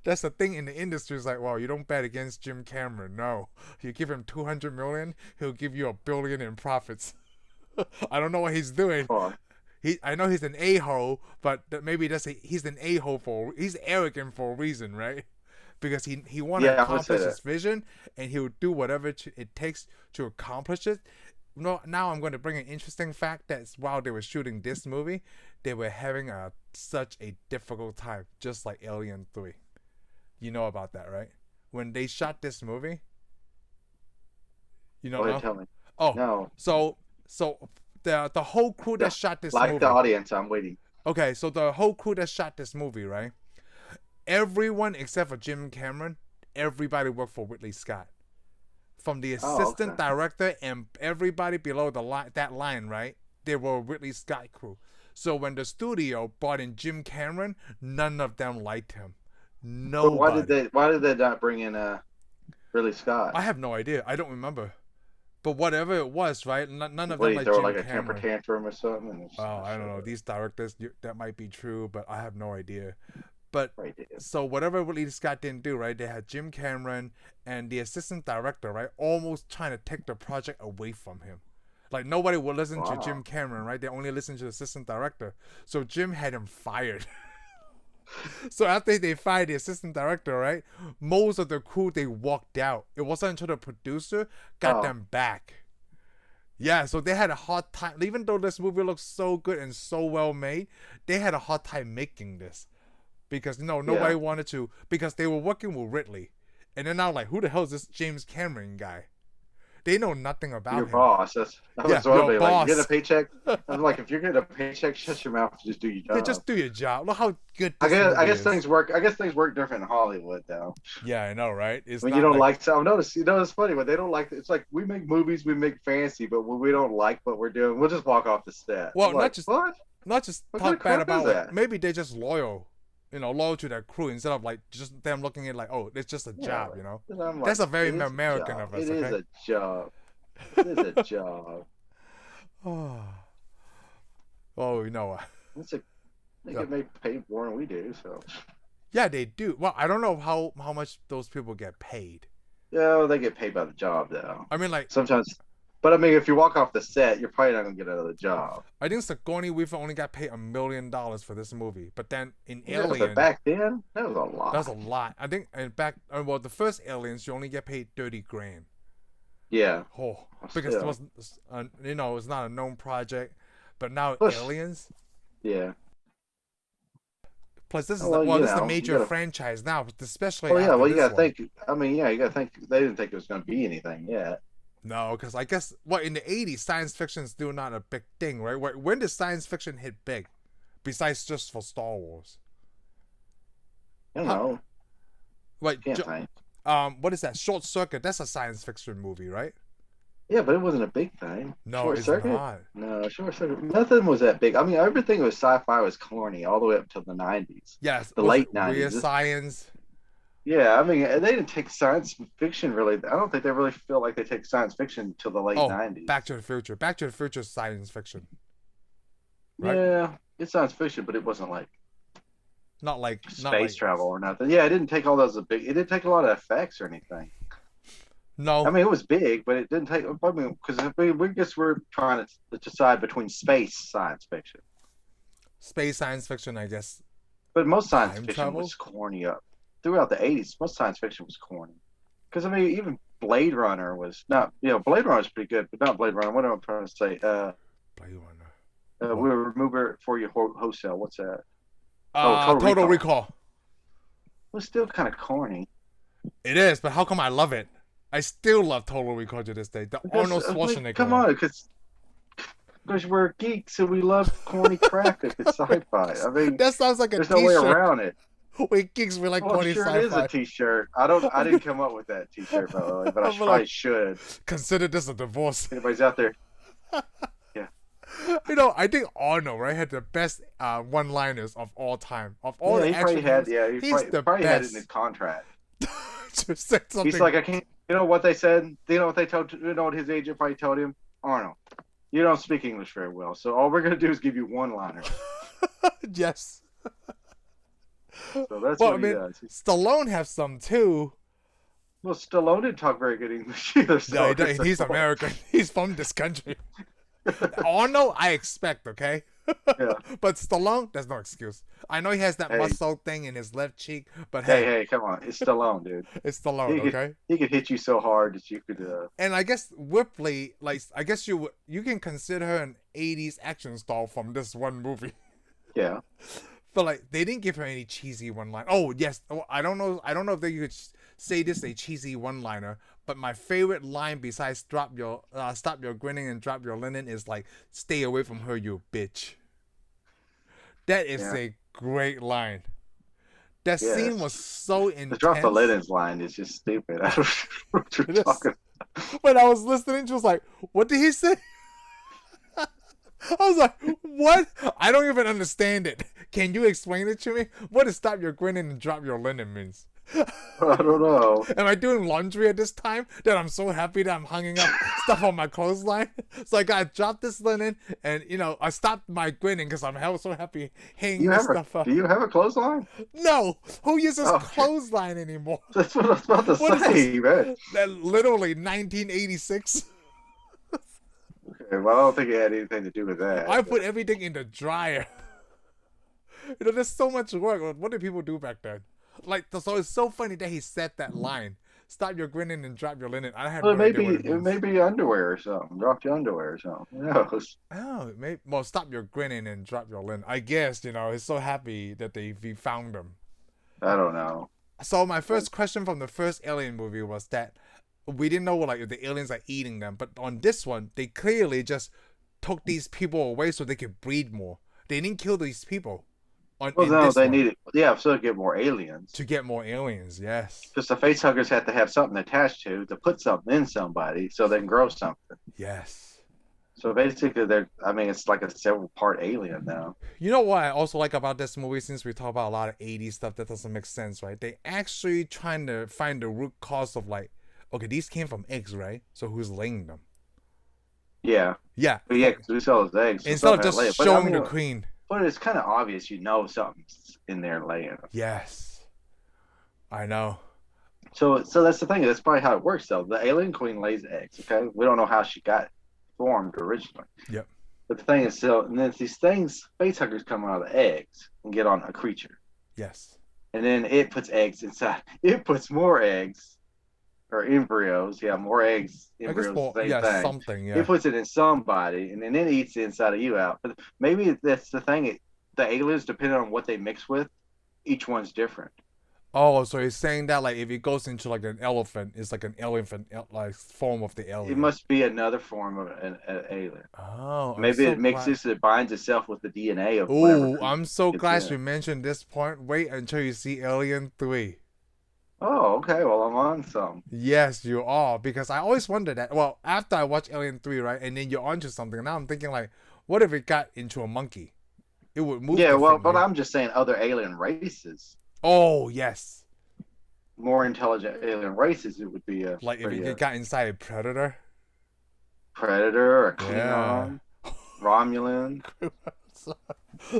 That's the thing in the industry. Is like, well, you don't bet against Jim Cameron. No, you give him 200 million, he'll give you $1 billion in profits. I don't know what he's doing. I know he's an a-hole, but maybe he's an a-hole he's arrogant for a reason, right? Because he want to accomplish his vision, and he'll do whatever it takes to accomplish it. Now I'm going to bring an interesting fact that while they were shooting this movie, they were having such a difficult time, just like Alien 3. You know about that, right? When they shot this movie, you know. Go ahead, tell me. Oh no. So the whole crew that shot this movie. Like the audience, I'm waiting. Okay, so the whole crew that shot this movie, right? Everyone except for Jim Cameron, everybody worked for Ridley Scott. From the assistant director and everybody below that line, right? They were Ridley Scott crew. So when the studio brought in Jim Cameron, none of them liked him. Nobody. Why did they not bring in Ridley Scott? I have no idea. I don't remember. But whatever it was, right? None of them like Jim Cameron. Like a temper tantrum or something. I don't know. These directors, that might be true, but I have no idea. But so whatever Ridley Scott didn't do, right? They had Jim Cameron and the assistant director, right? Almost trying to take the project away from him. Like nobody would listen to Jim Cameron, right? They only listen to the assistant director. So Jim had him fired. So after they fired the assistant director, right? Most of the crew, they walked out. It wasn't until the producer got them back. Yeah, so they had a hard time. Even though this movie looks so good and so well made, they had a hard time making this. Because nobody wanted to, because they were working with Ridley. And they're now like, who the hell is this James Cameron guy? They know nothing about your him. Boss. That was your like, boss. You get a paycheck. I'm like, if you're getting a paycheck, shut your mouth and just do your job. Yeah, just do your job. Look how good I guess is. things work. I guess things work different in Hollywood, though. Yeah, I know, right? It's when you don't like something, notice, it's funny when they don't like. It's like we make movies, we make fancy, but when we don't like what we're doing, we'll just walk off the set. Well, not just talk bad about it. Maybe they're just loyal. Loyal to their crew instead of like just them looking at like, oh, it's just a job, Like, that's a very American of us. It is a job. It is a job. Oh, you know what? They get paid more than we do, so. Yeah, they do. Well, I don't know how much those people get paid. Yeah, they get paid by the job though. I mean, like sometimes. But I mean, if you walk off the set, you're probably not gonna get another job. I think Sigourney Weaver only got paid $1 million for this movie, but then in Alien, but back then that was a lot. That was a lot. I think the first Aliens, you only get paid $30,000. Yeah. Oh, because it was, it's not a known project. But now Plus, aliens. yeah. Plus, this is Well, this is a you major gotta. franchise now, especially Well, yeah. after Well, you this gotta one. think. I mean, yeah, you gotta think. They didn't think it was gonna be anything yet. No, because I guess what in the '80s, science fiction is still not a big thing, right? When did science fiction hit big? Besides just for Star Wars. I don't How, know. like, Can't think. what is that? Short Circuit. That's a science fiction movie, right? Yeah, but it wasn't a big thing. No, Short it's Circuit? not. No, Short Circuit. Nothing was that big. I mean, everything was sci-fi was corny all the way up till the '90s, Yes, the was it late Weird '90s. Science? Yeah, I mean, they didn't take science fiction really. I don't think they really feel like they take science fiction till the late Oh, Back '90s. to the Future. Back to the Future is science fiction, right? Yeah, it's science fiction, but it wasn't like Not space like travel or nothing. Yeah, it didn't take all those big. It didn't take a lot of effects or anything. I no mean, it was big, but it didn't take. I mean, because we just were trying to decide between space science fiction, space science fiction. I guess but most science time fiction travel. was corny up throughout the '80s. Most science fiction was corny. Because I mean, even Blade Runner was not. Blade Runner was pretty good, but not Blade Runner. What am I trying to say? Blade Runner. We What? were remove it for your wholesale. What's that? Oh, Total Total Recall. Recall. It was still kind of corny. It is, but how come I love it? I still love Total Recall to this day. The Because Arnold like, Schwarzenegger come one. on, because we're geeks and we love corny crap if it's sci-fi. I mean, That sounds like a there's no way T-shirt. around it. We geeks, we like Well, I'm corny sure it is a sci-fi. T-shirt. I didn't come up with that T-shirt by the way, but I I'm probably like, should. consider this a divorce. Anybody's out there? Yeah. I think Arnold, right, had the best one-liners of all time. Of all Yeah, the he probably action had. heroes, Yeah, he he's probably, the probably had it in his best. contract. Just said something. He's like, I can't. You know what they said? You know what they told? You know what his agent probably told him? Arnold, you don't speak English very well, so all we're gonna do is give you one-liners. Yes. So that's Well, I what he mean, does. Stallone has some too. Well, Stallone didn't talk very good English either, No, so he he's American. He's from this country. Arnold, I expect, okay? Yeah. But Stallone, there's no excuse. I know he has that Hey, muscle thing in his left cheek, but hey, hey, hey, come on, it's Stallone, dude. it's Stallone, okay? He could hit you so hard that you could. And I guess Ripley, like, I guess you can consider her an '80s action star from this one movie. Yeah. But like, they didn't give her any cheesy one line. Oh yes, I don't know if they could say this a cheesy one liner. But my favorite line besides stop your grinning and drop your linen is like, stay away from her, you bitch. That is Yeah. a great line. That scene was so intense. The drop the linens line is just stupid. I don't know what you're talking. When I was listening, she was like, what did he say? I was like, what? I don't even understand it. Can you explain it to me? What does stop your grinning and drop your linen means? I don't know. Am I doing laundry at this time that I'm so happy that I'm hanging up stuff on my clothesline? So I gotta drop this linen and, I stopped my grinning because I'm so happy hanging this stuff up. Do you have a clothesline? No! Who uses Oh, okay. clothesline anymore? That's what I was about to say, man. That literally 1986. Okay, well, I don't think it had anything to do with that. I put everything in the dryer. There's so much work. What did people do back then? Like, so it's so funny that he said that line. Stop your grinning and drop your linen. I have Well, no idea what it it means. may be underwear or something. Drop your underwear or something. Who knows? Oh, maybe. Well, stop your grinning and drop your linen. I guess, he's so happy that we found them. I don't know. So my first question from the first Alien movie was that we didn't know like if the aliens are eating them, but on this one they clearly just took these people away so they could breed more. They didn't kill these people. Well, no, they needed, so to get more aliens. To get more aliens, yes. Because the face huggers have to have something attached to put something in somebody so they can grow something. Yes. So basically, it's like a several part alien now. You know what I also like about this movie, since we talk about a lot of 80s stuff that doesn't make sense, right? They actually trying to find the root cause of like, okay, these came from eggs, right? So who's laying them? Yeah. Yeah. But yeah, because we sell those eggs. Instead of just showing the queen. But it's kind of obvious, something's in there laying. Yes. I know. So that's the thing. That's probably how it works, though. The alien queen lays eggs, okay? We don't know how she got formed originally. Yep. But the thing is, and then these things, face huggers come out of the eggs and get on a creature. Yes. And then it puts eggs inside. It puts more eggs. or embryos. Yeah, more eggs, I guess embryos, more, same yeah, thing. something, He yeah. puts it in somebody, and then it eats the inside of you out. But maybe that's the thing. The aliens, depending on what they mix with, each one's different. Oh, so he's saying that like if it goes into like an elephant, it's like an elephant like form of the It alien. must be another form of an alien. Oh, I'm Maybe so it glad. mixes, it binds itself with the DNA of whatever Oh, creature I'm so it's glad in. you mentioned this point. Wait until you see Alien 3. Oh, okay. Well, I'm on some. Yes, you are. Because I always wondered that. Well, after I watched Alien 3, right? And then you're onto something. Now I'm thinking, like, what if it got into a monkey? It would move Yeah, well, but differently. I'm just saying other alien races, Oh, yes. more intelligent alien races. It would be a Like if pretty it got inside a predator. Predator, a Yeah. Klingon, Romulan,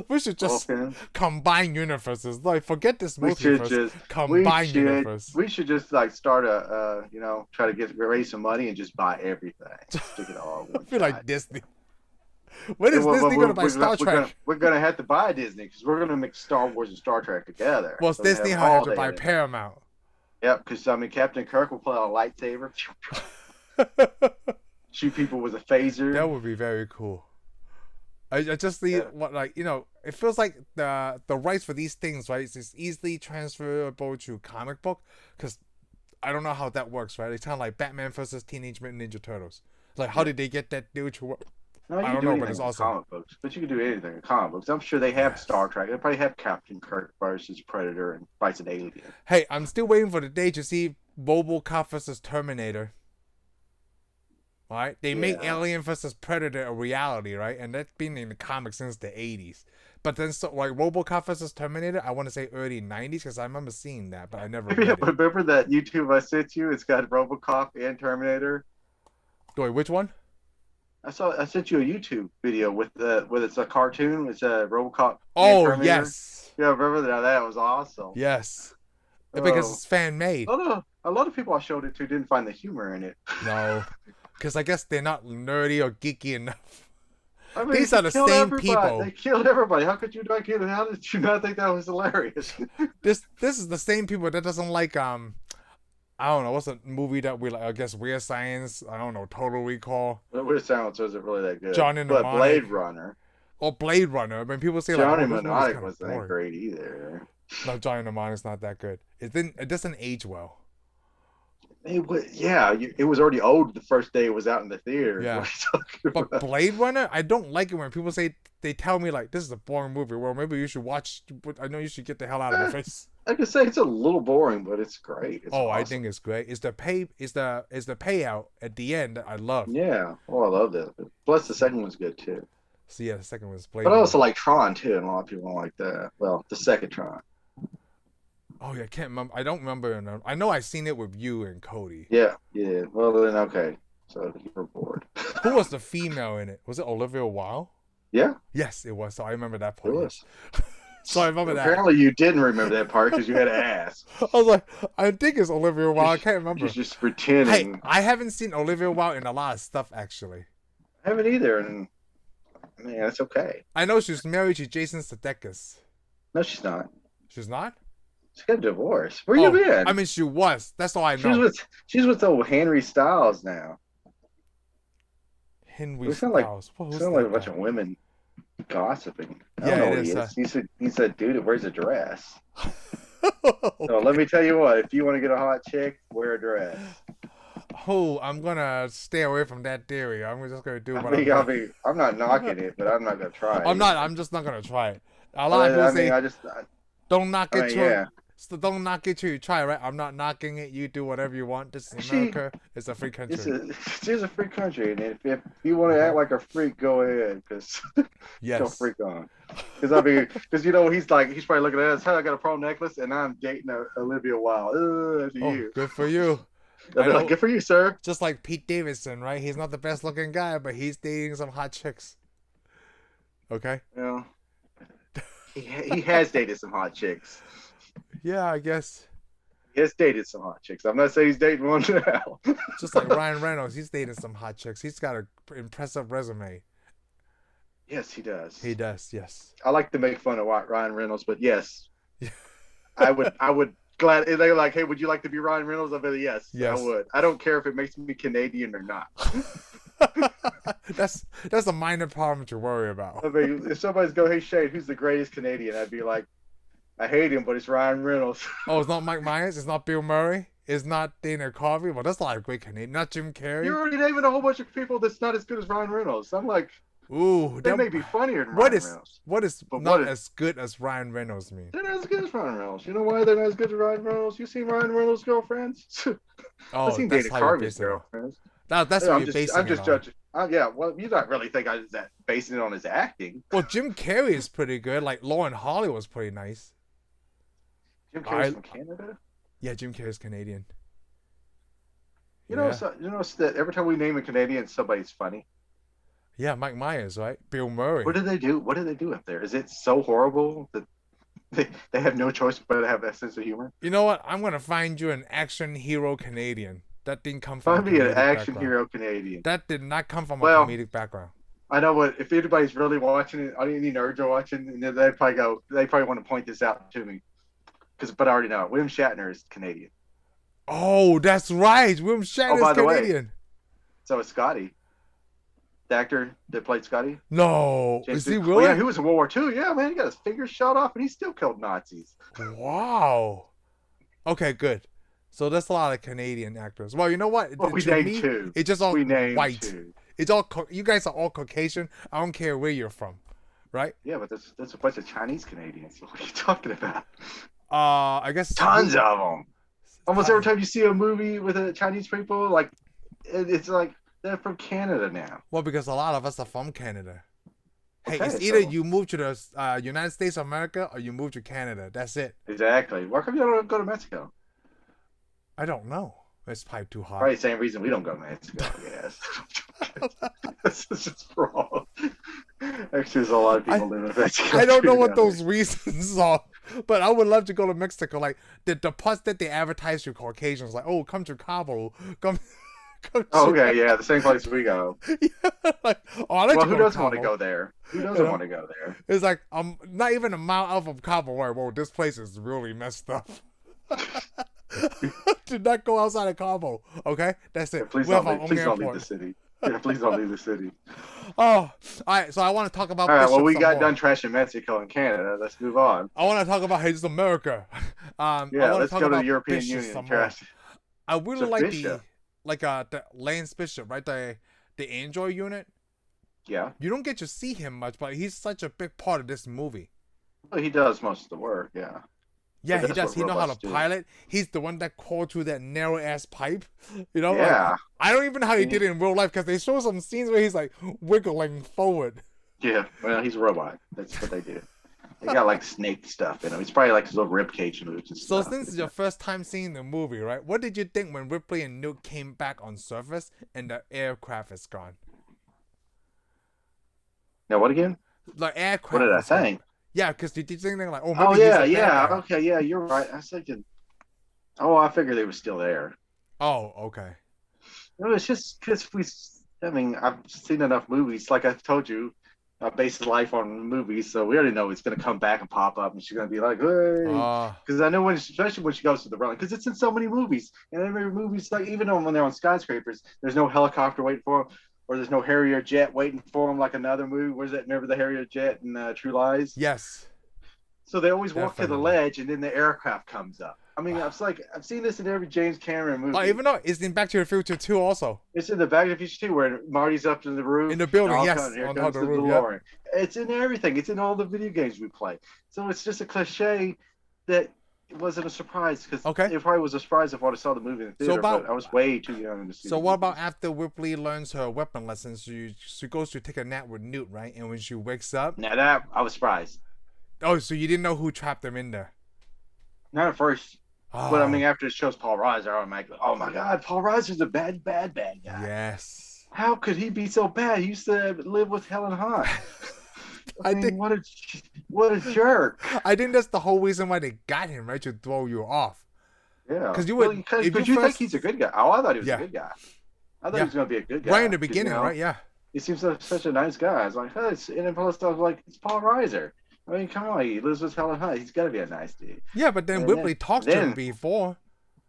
We should just Vulcan. combine universes. Like, forget this We should multiverse. just we Combine should universe. we should just like start a try to get raise some money and just buy everything. Stick it all in I one feel shot. like Disney. When And is Disney going to buy Star Trek? we're gonna have to buy Disney because we're gonna mix Star Wars and Star Trek together. Well, We're gonna Disney have have all to the buy aliens. Paramount. Yep, because I mean Captain Kirk will pull out a lightsaber, shoot people with a phaser. That would be very cool. I just need Yeah. what, like, it feels like the rights for these things, right, is easily transferable to comic book, because I don't know how that works, right? It's kind of like Batman versus Teenage Mutant Ninja Turtles. Like, how Yeah. did they get that dude to work? No, you I can don't do know, but anything it's in awesome. comic books, but you can do anything in comic books. I'm sure they have Star Yes. Trek. They probably have Captain Kirk versus Predator and fights an alien. Hey, I'm still waiting for the day to see RoboCop versus Terminator. All right, they make Yeah. Alien versus Predator a reality, right? And that's been in the comics since the 80s. But then, so like RoboCop versus Terminator, I want to say early 90s because I remember seeing that, but I never Yeah, read it. remember that YouTube I sent you? It's got RoboCop and Terminator. Wait, which one? I sent you a YouTube video with it's a cartoon. It's a RoboCop and Oh, Terminator. yes. Yeah, remember that? That was awesome. Yes. Because Oh, it's fan made. a lot of people I showed it to didn't find the humor in it. No. Because I guess they're not nerdy or geeky enough. I mean, These they are the killed same everybody. people. They killed everybody. How could you not get it? How did you not think that was hilarious? This is the same people that doesn't like I don't know, what's a movie that we like, I guess Weird Science, I don't know, Total Recall, Weird Silence wasn't really that good. Johnny But Mnemonic, Blade Runner, or Blade Runner. I mean, people say like, Johnny oh, this movie's Mnemonic kind of wasn't that boring. great either. No, Johnny Mnemonic's not that good. It doesn't age well. It was already old the first day it was out in the theater. Yeah. What are you talking But about? Blade Runner, I don't like it when people say, they tell me like, this is a boring movie. Well, maybe you should watch, I know you should get the hell out of my face. I could say it's a little boring, but it's great. It's I awesome. think it's great. It's the payout at the end that I love. Yeah. Oh, I love that. Plus, the second one's good too. So yeah, the second was Blade But I Runner. also like Tron too, and a lot of people don't like that. Well, the second Tron. Oh yeah, I can't remember. I don't remember. I know I've seen it with you and Cody. Yeah. Yeah. Well, then okay. So you're bored. Who was the female in it? Was it Olivia Wilde? Yeah, Yes, it was. So I remember that it part. was. So I remember that. Apparently, you didn't remember that part because you had to ask. I was like, I think it's Olivia Wilde. I can't remember. You're just Hey, pretending. I haven't seen Olivia Wilde in a lot of stuff actually. I haven't either, and man, that's okay. I know she's married to Jason Sudeikis. No, she's not. She's not? She got a divorce. Where you been? I mean, she was. That's all I know. She's with old Henry Styles now. Henry We sound like Styles. What was sound like a that bunch guy? of women gossiping. I Yeah, don't know it what is, he is. He's a dude that wears a dress. So let me tell you what, if you want to get a hot chick, wear a dress. Oh, I'm gonna stay away from that theory. I'm just gonna do what I'm not knocking it, but I'm not gonna try. I'm not. I'm just not gonna try it. A lot of people say, "Don't knock it till yeah. so don't knock it till you try." Right? I'm not knocking it. You do whatever you want. This is America. It's a free country. It's a free country, and if you want to act like a freak, go ahead, because Yes. go freak on. Because he's probably looking at us. Hey, I got a pearl necklace, and I'm dating Olivia Wilde. That's Oh, you. good for you. I'll be like, good for you, sir. Just like Pete Davidson, right? He's not the best looking guy, but he's dating some hot chicks. Okay. Well, he has dated some hot chicks. Yeah, I guess. He has dated some hot chicks. I'm not saying he's dating one now. Just like Ryan Reynolds, he's dating some hot chicks. He's got an impressive resume. Yes, he does. He does, yes. I like to make fun of Ryan Reynolds, but yes, I would glad they're like, hey, would you like to be Ryan Reynolds? I'll be like, yes, I Yes. would. I don't care if it makes me Canadian or not. That's a minor problem to worry about. I mean, if somebody's go, hey Shane, who's the greatest Canadian? I'd be like, I hate him, but it's Ryan Reynolds. Oh, it's not Mike Myers. It's not Bill Murray. It's not Dana Carvey. Well, that's a lot of great Canadian. Not Jim You're Carrey. already naming a whole bunch of people that's not as good as Ryan Reynolds. I'm like, Ooh, they may be funnier than what Ryan is Reynolds, what is but not as good as Ryan Reynolds mean? they're not as good as Ryan Reynolds. You know why they're not as good as Ryan Reynolds? You seen Ryan Reynolds' girlfriends? I've Oh, seen that's Dana how you're Carvey's basing it. girlfriends. That's Yeah, what you're basing I'm just it on. judging. Yeah, well, you don't really think I was that basing it on his acting. Well, Jim Carrey is pretty good. Like Lauren Holly was pretty nice. Jim Carrey's from Canada. Yeah, Jim Carrey's Canadian. You Yeah. know, that every time we name a Canadian, somebody's funny. Yeah, Mike Myers, right? Bill Murray. What do they do? What do they do up there? Is it so horrible that they have no choice but to have that sense of humor? You know what? I'm gonna find you an action hero Canadian. That didn't come from Find me a an comedic action background. hero Canadian. That did not come from a Well, comedic background. I know what if anybody's really watching it, any nerds are watching, and they probably want to point this out to me, but I already know William Shatner is Canadian. Oh, that's right. William Shatner's by the way, Canadian. So is Scotty, the actor that played Scotty. No, James is he Stewart. really? Oh, yeah, he was in World War II. Yeah, man, he got his fingers shot off, and he still killed Nazis. Wow. Okay, good. So that's a lot of Canadian actors. Well, you know what? Well, we To named me, two. it's just all We named white. two. It's all you guys are all Caucasian. I don't care where you're from, right? Yeah, but that's a bunch of Chinese Canadians. What are you talking about? I guess Tons of them. Almost every time you see a movie with a Chinese people, like it's like they're from Canada now. Well, because a lot of us are from Canada. Hey, Okay, it's either so- you move to the United States of America or you move to Canada. That's it. Exactly. Why come you don't go to Mexico? I don't know. It's probably too hot. Probably the same reason we don't go to Mexico. Yes. This is just wrong. Actually, there's a lot of people living in Mexico. I don't know too what now. those reasons are, but I would love to go to Mexico. Like the parts that they advertise to Caucasians, like, oh, come to Cabo, come. Oh, okay, yeah, the same place we go. Yeah, like, oh, I like Well, to who go doesn't want to Cabo. go there? Who doesn't You know? want to go there? It's like not even a mile out from Cabo. Where, whoa, this place is really messed up. Do not go outside of Cabo. Okay, that's it. Yeah, please We have don't, our leave, own please don't leave airport. the city. Yeah, please don't leave the city. Oh, all right. So I want to talk about. All right, well, Bishop we some got more. done trashing Mexico and Canada. Let's move on. I want to talk about His America. I Yeah, want let's to talk go to about the European Bishop Union some and more. trash. I really So like Bishop. the Lance Bishop, right? The Android unit. Yeah, You don't get to see him much, but he's such a big part of this movie. well, he does most of the work. Yeah. Yeah, But he that's does. what He know how to robots do. pilot. He's the one that crawled through that narrow ass pipe. You know, Yeah. like, I don't even know how he did it in real life because they show some scenes where he's like wiggling forward. Yeah. Well, he's a robot. That's what they do. They got like snake stuff in him. It's probably like his little rib cage moves and So stuff. since it's your first time seeing the movie, right? What did you think when Ripley and Newt came back on surface and the aircraft is gone? Now what again? The aircraft. What did I was gone. think? Yeah, because did you think they're like, oh, maybe Oh he's yeah, a bad yeah. guy. Okay, yeah. You're right. I was thinking. Oh, I figured they were still there. Oh, okay. No, it's just because I mean, I've seen enough movies. Like I told you, I base life on movies, so we already know it's gonna come back and pop up, and she's gonna be like, "Hey," because I know especially when she goes to the run, because it's in so many movies, and every movie's like, even when they're on skyscrapers, there's no helicopter waiting for them, or there's no Harrier jet waiting for them, like another movie. Where's that? Remember the Harrier jet in True Lies? Yes. So they always walk to the Definitely. ledge, and then the aircraft comes up. I mean, I've seen this in every James Cameron movie. Oh, even though it's in Back to the Future 2 also. It's in the Back to the Future too, where Marty's up in the roof. In the building, and all of a yes, sudden, here on comes top of the the roof, yeah. DeLorean. It's in everything. It's in all the video games we play. So it's just a cliche that it wasn't a surprise, because Okay. it probably was a surprise if I saw the movie in the theater, but I was way too young to see. So the what about movies. after Ripley learns her weapon lessons? She goes to take a nap with Newt, right? And when she wakes up, Now that I was surprised. oh, so you didn't know who trapped them in there? Not at first, Oh, but I mean, after it shows Paul Reiser, I'm like, oh my God, Paul Reiser's a bad guy. yes. How could he be so bad? He used to live with Helen Hunt. I mean, think- what a jerk. I think that's the whole reason why they got him, right? To throw you off. Yeah. 'Cause you would- if but you you think first- he's a good guy. Oh, I thought he was Yeah. a good guy. I thought Yeah. he was going to be a good guy. Right in the 'cause, beginning, right? Yeah. He seems like such a nice guy. I was like, hey, and then plus I was like, it's Paul Reiser. I mean, come on, he lives with Helen Hunt. He's got to be a nice dude. Yeah, but then And Ripley talked to him then, before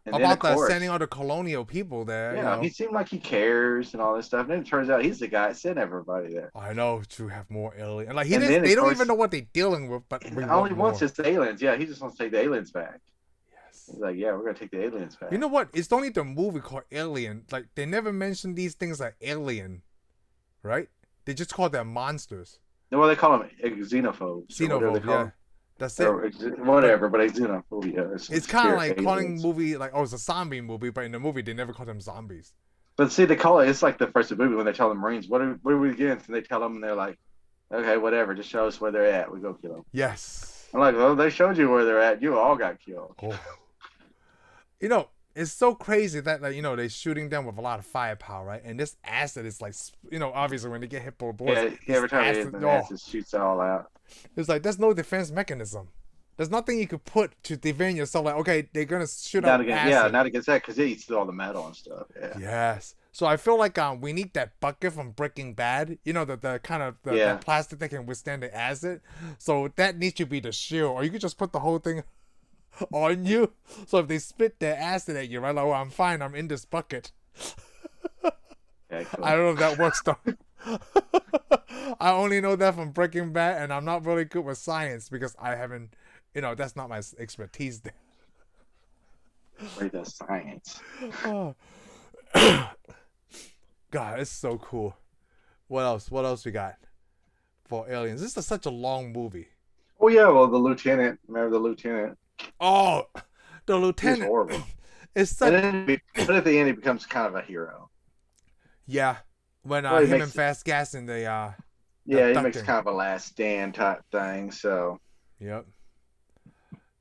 and then, of about the sending course, all the colonial people there. You yeah, he know, seemed like he cares and all this stuff. And then it turns out he's the guy that sent everybody there. I know to have more alien. Like And then, of they don't even course, know what they're dealing with, but we all want he wants more. is the aliens. Yeah, he just wants to take the aliens back. Yes. He's like, yeah, we're gonna take the aliens back. You know what? It's only the movie called Alien. Like they never mention these things like alien, right? They just call them monsters. Well, they call them xenophobes. Or whatever they Xenophobe, call yeah. them. That's it. Or whatever, but xenophobia. It's kind of fear like of calling aliens. movie like, oh, it's a zombie movie, but in the movie they never call them zombies. But see, they call it. It's like the first movie when they tell the Marines, "What are we against?" And they tell them, and they're like, "Okay, whatever. Just show us where they're at. We go kill them." Yes. I'm like, "Well, they showed you where they're at. You all got killed." Oh. You know, it's so crazy that like, you know, they're shooting them with a lot of firepower, right? And this acid is like, you know, obviously when they get hit by bullets, Yeah, every time acid, the acid shoots it all out. it's like there's no defense mechanism. There's nothing you could put to defend yourself. Like, okay, they're gonna shoot Not out against, acid. yeah, not against that because it eats all the metal and stuff. Yeah. Yes. So I feel like we need that bucket from Breaking Bad. You know, the kind of the plastic that can withstand the acid. So that needs to be the shield, or you could just put the whole thing on you. So if they spit their acid at you, right? Like, oh, I'm fine. I'm in this bucket. Yeah, cool. I don't know if that works though. I only know that from Breaking Bad, and I'm not really good with science because I haven't. You know, that's not my expertise there. Wait, that's science. Oh. God, it's so cool. What else? What else we got for aliens? This is such a long movie. Oh yeah, well the lieutenant. Remember the lieutenant? Oh, the He's lieutenant. horrible. It's such. But at the end, he becomes kind of a hero. Yeah, when Well, he him makes and Fast Gas and they Yeah, he makes abducting. kind of a last stand type thing. So Yep.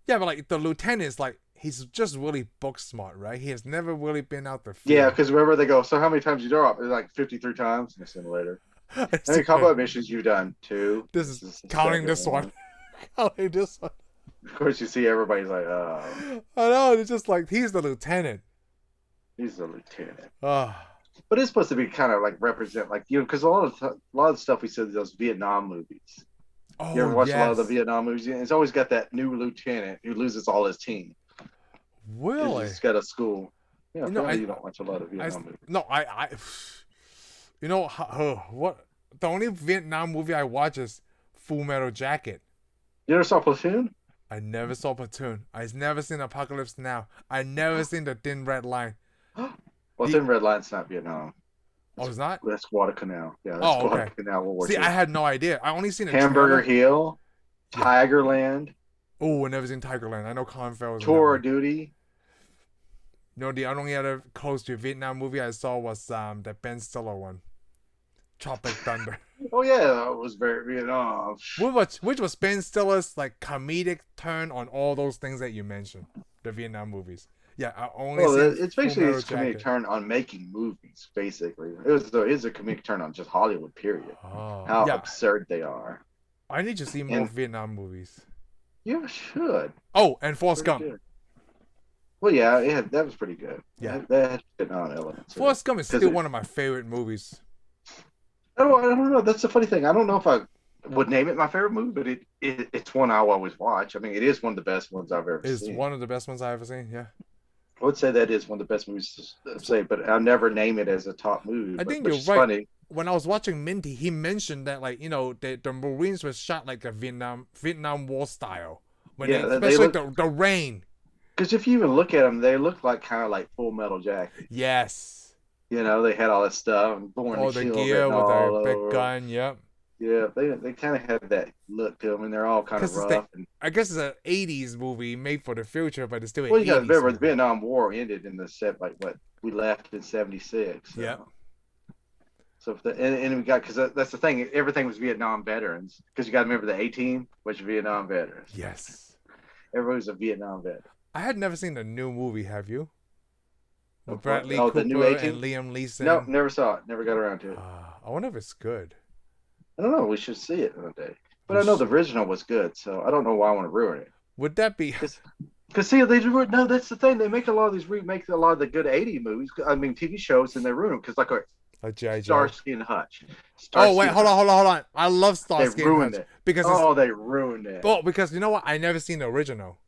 Yeah, but like the lieutenant is like he's just really book smart, right? He has never really been out the field. yeah, because remember they go. So how many times you drop? It's like 53 times in the simulator. How many combat missions you've done? 2. This is the counting second this one. Counting this one. Of course, you see everybody's like, oh, I know. It's just like he's the lieutenant. he's the lieutenant. Oh, But it's supposed to be kind of like represent, like, you know, because a lot of the stuff we said in those Vietnam movies. oh You ever watch yes. a lot of the Vietnam movies? It's always got that new lieutenant who loses all his team. Really? He's got a school. Yeah, You know, you don't watch a lot of Vietnam movies. No, you know, what? The only Vietnam movie I watch is Full Metal Jacket. You ever saw Platoon? I never saw Platoon. I've never seen Apocalypse Now. I never seen The Thin Red Line. Well, Thin Red Line's not Vietnam. Oh, it's not? That's Guadalcanal. Yeah, that's Oh, okay. Guadalcanal World War See, II. I had no idea. I only seen a Hamburger trailer. Hill, Yeah. Tigerland, Oh, I never seen Tigerland. I know Colin Farrell was in Tour that of Duty. No, the only other close to Vietnam movie I saw was the Ben Stiller one, Tropic Thunder. Oh yeah, that was very Vietnam. Which was Ben Stiller's like comedic turn on all those things that you mentioned, the Vietnam movies. Yeah, I only Well, seen it's basically Full his Metal comedic Jacket. turn on making movies. Basically, it's a comedic turn on just Hollywood. Period. Oh, How yeah. absurd they are. I need to see more And- Vietnam movies. You should. Oh, and Forrest Pretty Gump. good. Well, yeah, that was pretty good. Yeah. that had Vietnam elements. Forrest Gump is 'Cause still it- one of my favorite movies. I don't know. That's the funny thing. I don't know if I would name it my favorite movie, but it's one I'll always watch. I mean, it is one of the best ones I've ever It's seen. one of the best ones I've ever seen. Yeah. I would say that is one of the best movies to say, but I'll never name it as a top movie. I think but you're it's right. Funny. When I was watching Minty, he mentioned that like, you know, the Marines were shot like a Vietnam War style. When Yeah, they especially the rain. Because if you even look at them, they look like kind of like Full Metal Jacket. Yes. You know, they had all that stuff and born Oh, the gear with a big gun. Yep. Yeah, they kind of have that look to them, and they're all kind of 'Cause it's rough. I guess it's an '80s movie made for the future, but it's still an Well, you got to 80s remember, the movie. Vietnam War ended in the set like what we left in '76. So. Yeah. So if and we got, because that's the thing, everything was Vietnam veterans. Because you got to remember the A-Team was Vietnam veterans. Yes. Everybody was a Vietnam veteran. I had never seen the new movie. Have you? With What- Bradley oh, Cooper the new A-Team? and Liam Neeson. No, never saw it. Never got around to it. I wonder if it's good. I don't know. We should see it one day. But We I know the should. original was good, so I don't know why I want to ruin it. Would that be? Because see, that's the thing. They make a lot of these remakes, a lot of the good '80s movies. I mean, TV shows, and they ruin them. Because like Like G.I. Joe. Starsky and Hutch. Oh wait, Starsky and hold on, Hutch. hold on, hold on. I love They Starsky and ruined Hutch it. because it's Oh, they ruined it. because you know what? I never seen the original,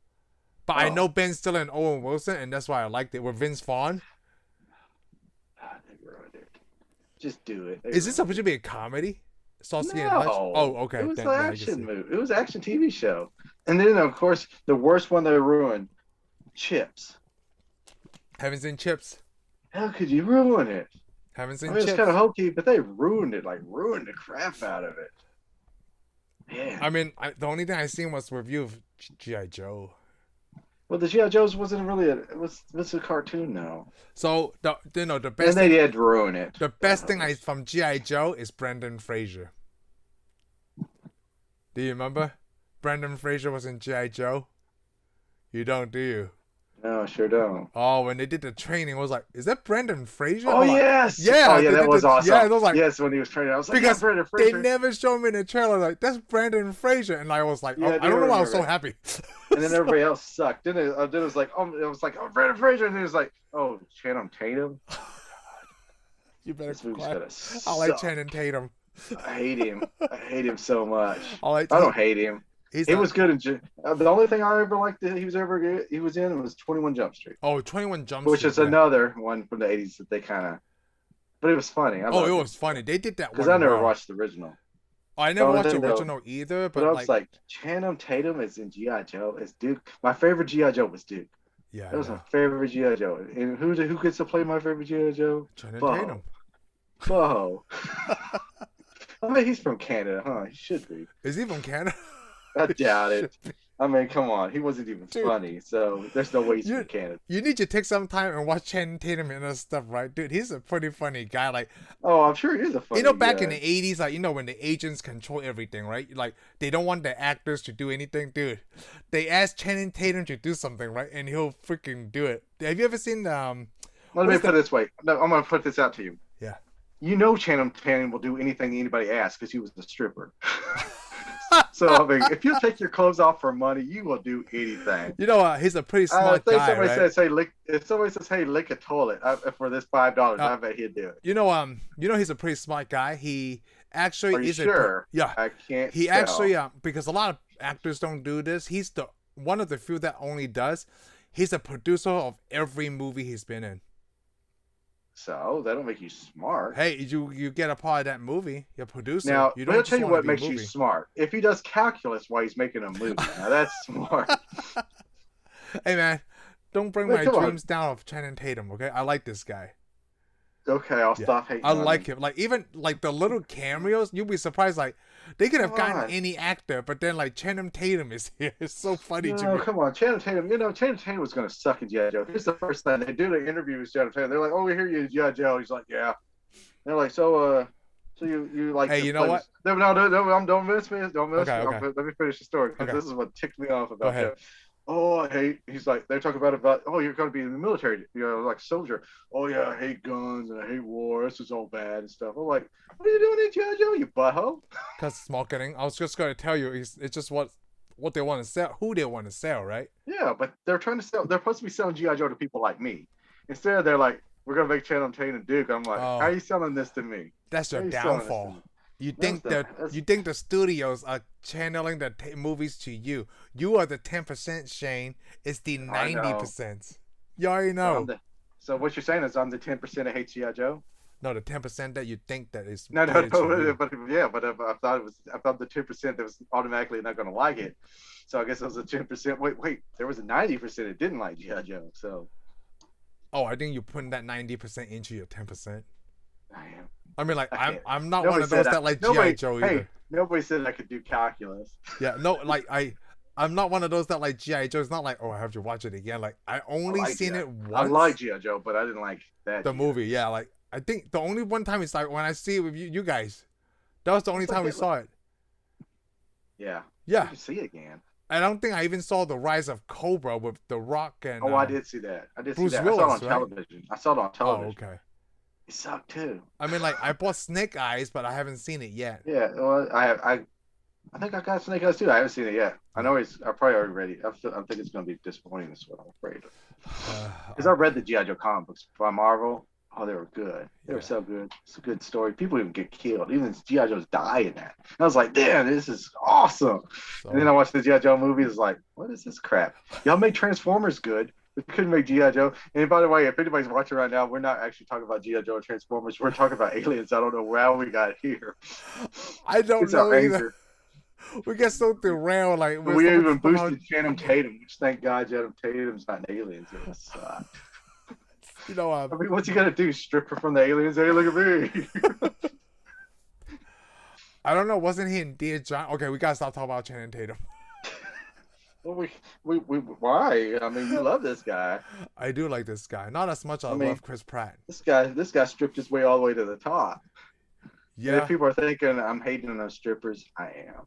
but I know Oh, Ben Stiller and Owen Wilson, and that's why I liked it. With Vince Vaughn. God, they ruined it. Just do it. They Is this ruined supposed it. to be a comedy? Starsky and Hutch. Oh, No, it okay. was an Then yeah, I can action see. movie. It was an action TV show. And then, of course, the worst one they ruined, Chips. Haven't seen Chips. How could you ruin it? Haven't I seen mean, it's kind Chips. of hokey, but they ruined it. Like, ruined the crap out of it. I Man. mean, the only thing I seen was review of GI Joe. Well, the G.I. Joe's wasn't really it was a cartoon now. So the And best they thing did ruin it. the best thing I from GI Joe is Brendan Fraser. Do you remember? Brendan Fraser was in GI Joe. You don't, do you? No, sure don't. Oh, when they did the training, I was like, "Is that Brendan Fraser?" Oh I'm like, yes! Oh yeah, yeah, they that did was yeah. awesome. I was like, Yes, when he was training, I was like, yeah, because Brendan they Fraser. never showed me in the trailer like that's Brendan Fraser, and I was like, Yeah, oh, I I do don't know why I was so remember. happy. And then everybody else sucked. Then it was like, oh, Brendan Fraser, and then it was like, oh, Channing Tatum. You better This movie's quiet. gonna I like suck. Channing Tatum. I hate him. I hate him so much. I like I don't hate him. he's He a was good in. The only thing I ever liked that he was in was 21 Jump Street, 21 Jump which Street. is Yeah. another one from the 80s that they kind of. But it was funny. I Oh, it loved it was funny. They did that because I one never well. watched the original. I The never only watched the thing though, original either, but but I was like, like, Channing Tatum is in GI Joe as Duke. My favorite GI Joe was Duke. yeah, That was yeah. my favorite GI Joe. And who gets to play my favorite GI Joe? Channing Bo. Tatum. Bo. I mean, he's from Canada, huh? He should be. Is he from Canada? I doubt Shit. it. I mean, come on. He wasn't even Dude, funny, so there's no way he's you from Canada. you need to take some time and watch Channing Tatum and other stuff, right? Dude, he's a pretty funny guy. Like, Oh, I'm sure he's a funny back in guy. the 80s, like, when the agents control everything, right? Like, they don't want the actors to do anything, dude. They ask Channing Tatum to do something, right? And he'll freaking do it. Have you ever seen, Let what me is put it the, this way. No, I'm going to put this out to you. yeah. You know Channing Tatum will do anything anybody asks because he was a stripper. So, I mean, if you take your clothes off for money, you will do anything. He's a pretty I smart think guy, somebody right? says, "Hey, lick." If somebody says, "Hey, lick a toilet," for this $5, Uh, I bet he'd do it. he's a pretty smart guy. He actually Are you is sure? yeah. I can't He tell. actually, because a lot of actors don't do this. He's the one of the few that only does. He's a producer of every movie he's been in. So that'll make you smart. Hey, you get a part of that movie. You're a producer. Now, You let me don't tell just you want to what be a makes you movie. smart. If he does calculus while he's making a movie, now that's smart. Hey man, don't bring Wait, my come on. dreams down of Channing Tatum. Okay, I like this guy. Okay, I'll Yeah, stop hating I on like him. him. Like even like the little cameos, you'll be surprised. Like they could have Come gotten on. any actor, but then like Channing Tatum is here. It's so funny to No, me. come on. Channing Tatum, Channing Tatum was going to suck in G.I. Joe. Here's the first thing. They do the interview with Channing Tatum. They're like, oh, we hear you in G.I. Joe. He's like, yeah. They're like, so you like Hey, to you know play what? this? No, don't miss me. Don't miss Okay, me. okay. Let me finish the story because Okay. this is what ticked me off Go about ahead. Joe. Oh, I hate. He's like, they're talking about, oh, you're going to be in the military, like soldier. Oh, yeah, I hate guns and I hate war. This is all bad and stuff. I'm like, what are you doing in G.I. Joe, you butthole? Because it's marketing. I was just going to tell you, it's just what they want to sell, who they want to sell, right? Yeah, but they're trying to sell. They're supposed to be selling GI Joe to people like me. Instead, they're like, "We're gonna make Channing Tatum Duke." I'm like, "How Oh, are you selling this to me? that's How your are you selling this to downfall. me?" You That's think the that that's, you think the studios are channeling the movies to you. You are the 10%, Shane. It's the I know. 90%. You already So, know. so what you're saying is I'm the 10% that hates GI Joe. No, the 10% that you think that is No, catered to you. but yeah, but I thought the 10% that was automatically not gonna like it. So I guess it was a 10%. Wait, there was a 90% that didn't like GI Joe. So Oh, I think you're putting that 90% into your 10%. I am. I mean, like I I'm can't. I'm not Nobody one of those said that like GI nobody. Joe Hey, either. nobody said I could do calculus. Yeah, no, like I'm not one of those that like GI Joe. It's not like, oh, I have to watch it again. Like I only like seen G.I. it I once. like GI Joe, but I didn't like that. The G.I. movie, yeah. Like I think the only one time it's like when I see it with you guys. That was the only It's like time we it. saw it. Yeah. Yeah. You can see it again. I don't think I even saw the rise of Cobra with The Rock and. Oh, I did see that. I did Bruce see that. Willis, I saw it on right? television. I saw it on Oh, television. okay. It sucked too. I mean, like I bought Snake Eyes, but I haven't seen it yet. Yeah. Well, I think I got Snake Eyes too. I haven't seen it yet. I know he's. I probably already read it. I think it's going to be disappointing. Is what I'm afraid of. Because I read the GI Joe comic books by Marvel. Oh, they were good. They Yeah. were so good. It's a good story. People even get killed. Even G.I. Joe's die in that. And I was like, damn, this is awesome. And then I So watched the G.I. Joe movie. It's like, what is this crap? Y'all made Transformers good, but you couldn't make G.I. Joe. And by the way, if anybody's watching right now, we're not actually talking about G.I. Joe and Transformers. We're talking about aliens. I don't know how we got here. I don't It's our know either. anger. We get so derailed. Like we're We supposed to even talk about, boosted Channing Tatum, which thank God Channing Tatum's not an alien. It would suck. you know, I mean, what's he gonna do? Strip her from the aliens? Hey, look at me. I don't know. Wasn't he in Dear John? Okay, we gotta stop talking about Channing Tatum. Well, why? I mean, you love this guy. I do like this guy, not as much as I I mean, love Chris Pratt. This guy stripped his way all the way to the top. And if Yeah, people are thinking I'm hating on those strippers, I am.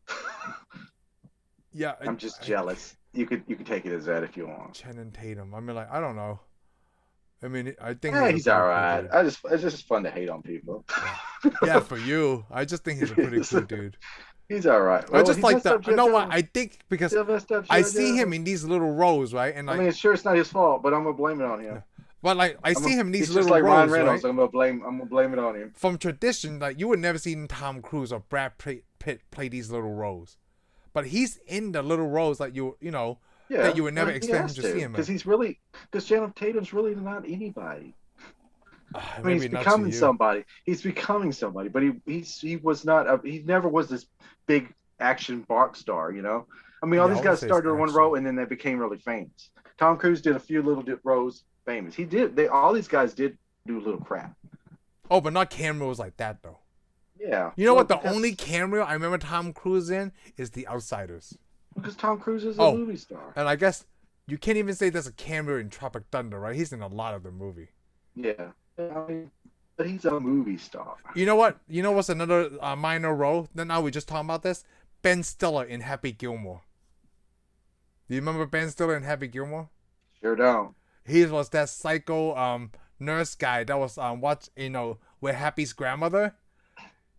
yeah. I'm just jealous. You could take it as that if you want. Channing Tatum. I mean, like, I don't know. I mean, I think Yeah, a he's pretty all cool right. dude. It's just fun to hate on people. Yeah, for you, I just think he's a pretty cool dude. He's all right. I Well, just he like messed that. up You know what? JoJo. I think because Still messed up I JoJo. see him in these little roles, right? And I like, mean, sure, it's not his fault, but I'm gonna blame it on him. but like, I see him in these He's just little like Ryan roles, Reynolds. right? I'm gonna blame it on him. From tradition, like you would never see Tom Cruise or Brad Pitt play these little roles, but he's in the little roles that you know Yeah, that you would never he expect him has to see him in. because Channing Tatum's really not anybody. I mean, Maybe not to you. He's becoming somebody, but he was not. He never was this big action box star. You know, I mean, all Yeah, I these wouldn't guys say it's started in one action. role and then they became really famous. Tom Cruise did a few little roles famous. He did. All these guys did do little crap. Oh, but not cameos like that though. Yeah. You know Well, what? The because- only cameo I remember Tom Cruise in is The Outsiders. Because Tom Cruise is a Oh. movie star. And I guess you can't even say there's a cameo in Tropic Thunder, right? He's in a lot of the movie. Yeah. I mean, but he's a movie star. You know what? You know what's another minor role? Now we just talking about this. Ben Stiller in Happy Gilmore. Do you remember Ben Stiller in Happy Gilmore? Sure don't. He was that psycho nurse guy that was with Happy's grandmother.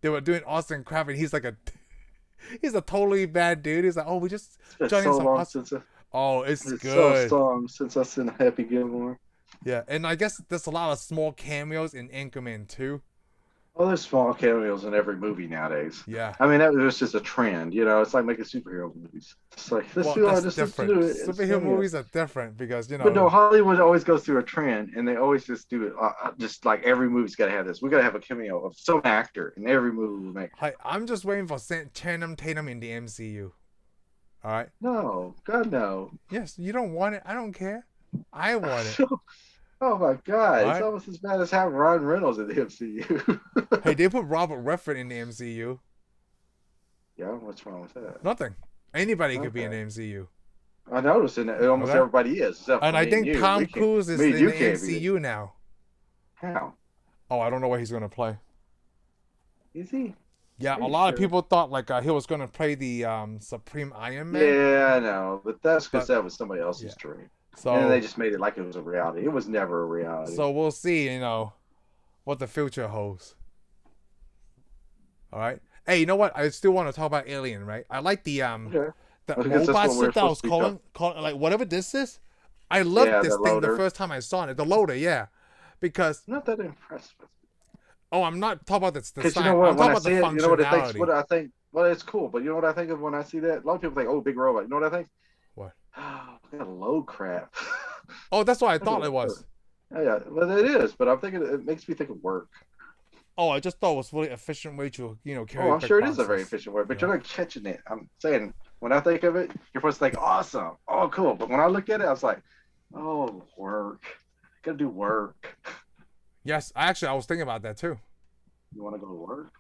They were doing Austin Crap, and he's like he's a totally bad dude. He's like, oh, we just It's been joining so some long Austin. since Oh, it's so good. long since I've seen Happy Gilmore. Yeah, and I guess there's a lot of small cameos in Anchorman too. Well, there's small cameos in every movie nowadays. Yeah. I mean, that was just a trend. You know, it's like making superhero movies. It's like let's do That's let's different. do it. Superhero movies are different because But no, Hollywood always goes through a trend, and they always just do it. Just like every movie's got to have this. We got to have a cameo of some actor in every movie we make. I'm just waiting for Channing Tatum in the MCU. All right. No, God no. Yes, you don't want it. I don't care. I want it. Oh my God, All it's right. almost as bad as having Ryan Reynolds in the MCU. Hey, they put Robert Redford in the MCU. Yeah, what's wrong with that? Nothing. Anybody could be in the Okay. MCU. I noticed, and almost Okay. everybody is. Except for And I me think you. Tom We can't- Cruise is me in and you the can't be. MCU now. How? Oh, I don't know what he's gonna play. Is he? Yeah, Are a you lot of sure? people thought like he was gonna play the Supreme Iron Man. Yeah, I know, but that's because But- that was somebody else's yeah. dream. So And they just made it like it was a reality. It was never a reality. So we'll see, what the future holds. All right. Hey, you know what? I still want to talk about Alien, right? I like the okay. that I guess that's robot what we're shit that I was supposed to be calling like whatever this is. I loved Yeah, this the thing the loader. first time I saw it. The loader, yeah. Because I'm not that impressed with it. I'm not talking about the Because design. you know what? I'm When talking I about see the it, you know what it thinks. functionality. What I think. Well, it's cool, but you know what I think of when I see that? A lot of people think, "Oh, big robot." You know what I think? What? Oh, look at low crap. Oh, that's what I thought it was. Yeah, well, it is, but I'm thinking it makes me think of work. Oh, I just thought it was a really efficient way to carry. Oh, I'm big sure it is a very boxes. efficient word, but Yeah. you're not catching it. I'm saying when I think of it, you're supposed to think awesome, oh cool. But when I look at it, I was like, oh, work. Gotta do work. Yes, I was thinking about that too. You want to go to work?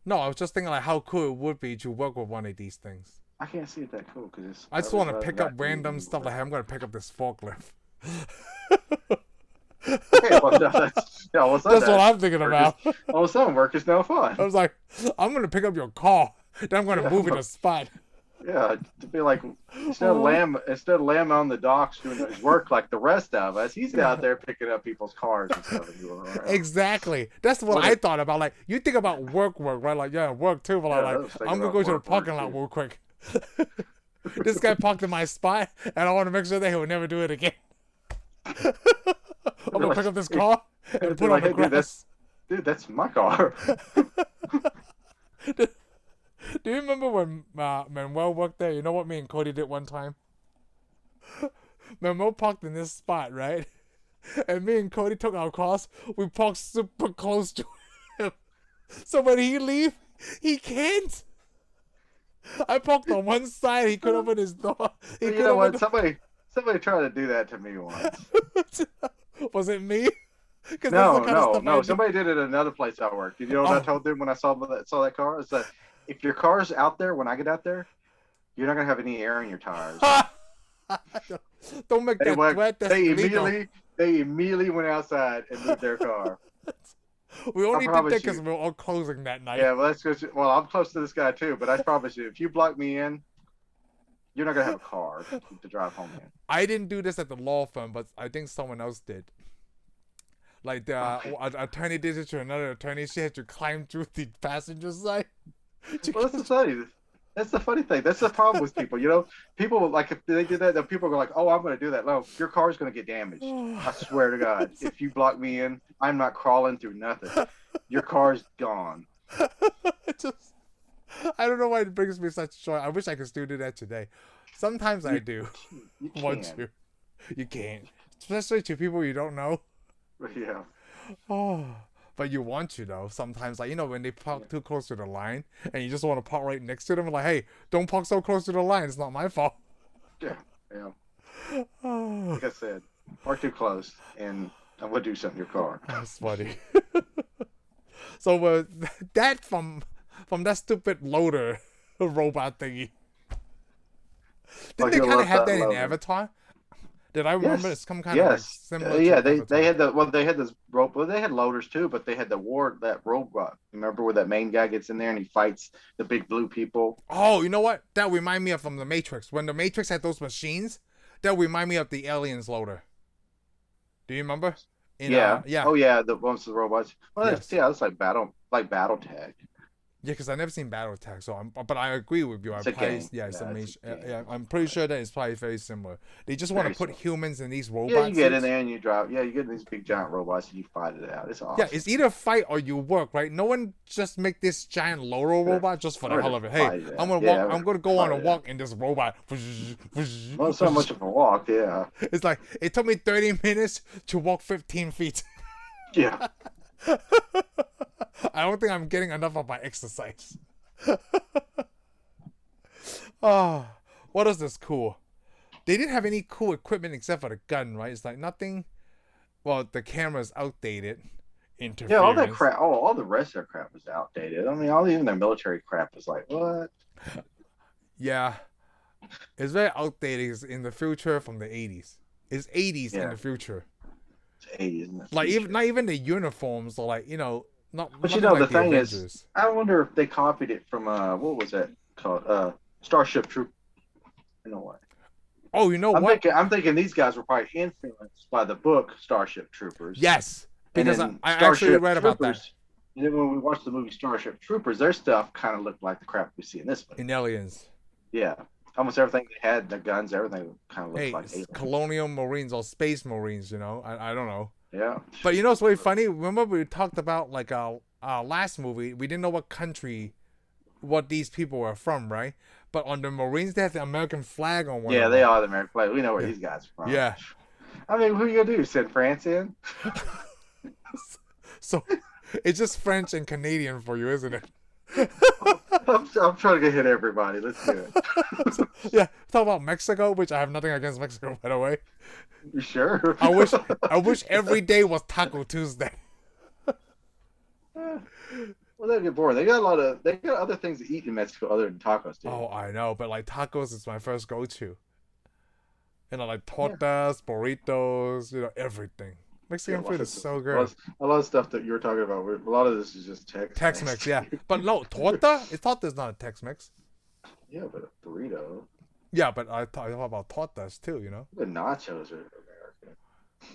No, I was just thinking like how cool it would be to work with one of these things. I can't see it that cool because it's. I just want to pick up not random easy stuff. work. Like I'm gonna pick up this forklift. Okay, well, that's all of a sudden, That's what I'm thinking work about. all of a sudden, work is now fun. I was like, I'm gonna pick up your car. Then I'm gonna Yeah. move it a spot. Yeah, to be like instead of Lamb on the docks doing his work like the rest of us, he's out there picking up people's cars and stuff. And doing around. Exactly. That's what I thought about. Like you think about work, right? Like work too. But Yeah, I I'm was like, thinking I'm gonna about go to the work parking lot too. real quick. This guy parked in my spot, and I want to make sure that he will never do it again. I'm gonna pick up this car. and They're put on like, the hey, grass. that's my car. Do you remember when Manuel worked there? You know what me and Cody did one time? Manuel parked in this spot, right? And me and Cody took our cars. We parked super close to him. So when he leave, he can't. I parked on one side. He could open his door. He You could know open. what? Somebody tried to do that to me once. Was it me? Because that's the No, kind of no, stuff I no. do. Somebody did it at another place I worked. You know what I Oh. told them when I saw that car? It's that if your car's out there when I get out there, you're not gonna have any air in your tires. Don't make They that went. threat. That's illegal. They immediately went outside and moved their car. We I only did that promise because you. we were all closing that night. Yeah, well, that's good. Well, I'm close to this guy too, but I promise you, if you block me in, you're not gonna have a car to drive home in. I didn't do this at the law firm, but I think someone else did. Like the attorney did it to another attorney. She had to climb through the passenger side. Well, that's the funny thing. That's the problem with people. You know, people like if they did that, then people go like, "Oh, I'm going to do that." No, your car's going to get damaged. I swear to God, if you block me in, I'm not crawling through nothing. Your car's gone. Just, I don't know why it brings me such joy. I wish I could still do that today. Sometimes I do. You Want can. to. You can't. Especially to people you don't know. Yeah. Oh, but you want to though. Sometimes, like when they park too close to the line, and you just want to park right next to them. Like, hey, don't park so close to the line. It's not my fault. Yeah. Yeah. Oh, Like I said, park too close, and I would do something to your car. that's funny. So that from that stupid loader robot thingy. Didn't they you kind of love have that that in loader. Avatar? Did I remember it's some kind of like Yes. similar Yeah, to Avatar? they had this rope. Well, they had loaders too, but they had that robot. Remember where that main guy gets in there and he fights the big blue people? Oh, you know what? That remind me of from the Matrix. When the Matrix had those machines, that remind me of the Aliens loader. Do you remember? Yeah. Yeah. Oh yeah, the ones the robots. Well, Yes. it's like battle tag. Yeah, because I've never seen Battle Attack, but I agree with you. It's a game. Yeah, it's Yeah, a it's a game. yeah, I'm pretty sure that it's probably very similar. They just want to Very put similar. humans in these Yeah, robots. you get in there and you drive. Yeah, you get in these big giant robots and you fight it out. It's awesome. Yeah, it's either fight or you work, right? No one just make this giant Loro robot just for the Or hell to of it. fight Hey, it I'm out. gonna Yeah, walk. or I'm gonna go on a fight it walk in this robot. Not so much of a walk. Yeah. It's like it took me 30 minutes to walk 15 feet. Yeah. I don't think I'm getting enough of my exercise. Oh, what is this cool? They didn't have any cool equipment except for the gun, right? It's like nothing. Well, the camera's outdated. Interference. Yeah, all that crap. Oh, all the rest of their crap was outdated. I mean, even their military crap was like, what? Yeah, it's very outdated. It's in the future from the 80s. It's 80s in Yeah. the future. It's 80s, isn't it? Like even not even the uniforms are like not. But nothing like the thing Avengers. is, I wonder if they copied it from what was that called? Starship Troop. You know what? Oh, you know what? I'm thinking these guys were probably influenced by the book Starship Troopers. Yes, And because then I actually read about that. And then when we watched the movie Starship Troopers, their stuff kind of looked like the crap we see in this movie. In Aliens. Yeah, almost everything they had, the guns, everything kind of looked like aliens. Colonial Marines or Space Marines, I don't know. Yeah. But you know what's really funny? Remember we talked about like our last movie, we didn't know what country what these people were from, right? But on the Marines they have the American flag on one. Yeah, of they them. are the American flag. We know where these guys are from. Yeah. I mean, who are you gonna do? Send France in? So it's just French and Canadian for you, isn't it? I'm trying to hit everybody. Let's do it. Yeah, talk about Mexico, which I have nothing against Mexico, by the way. You sure? I wish every day was Taco Tuesday. Well, that'd get boring. They got other things to eat in Mexico other than tacos, too. Oh, I know, but like tacos is my first go-to. Like tortas, burritos, everything. Mexican food is so good. A lot of stuff that you're talking about. A lot of this is just Tex-Mex. Tex-Mex, yeah. But no, torta? Torta's not a Tex-Mex. Yeah, but a burrito. Yeah, but I talk about tortas too, The nachos are American.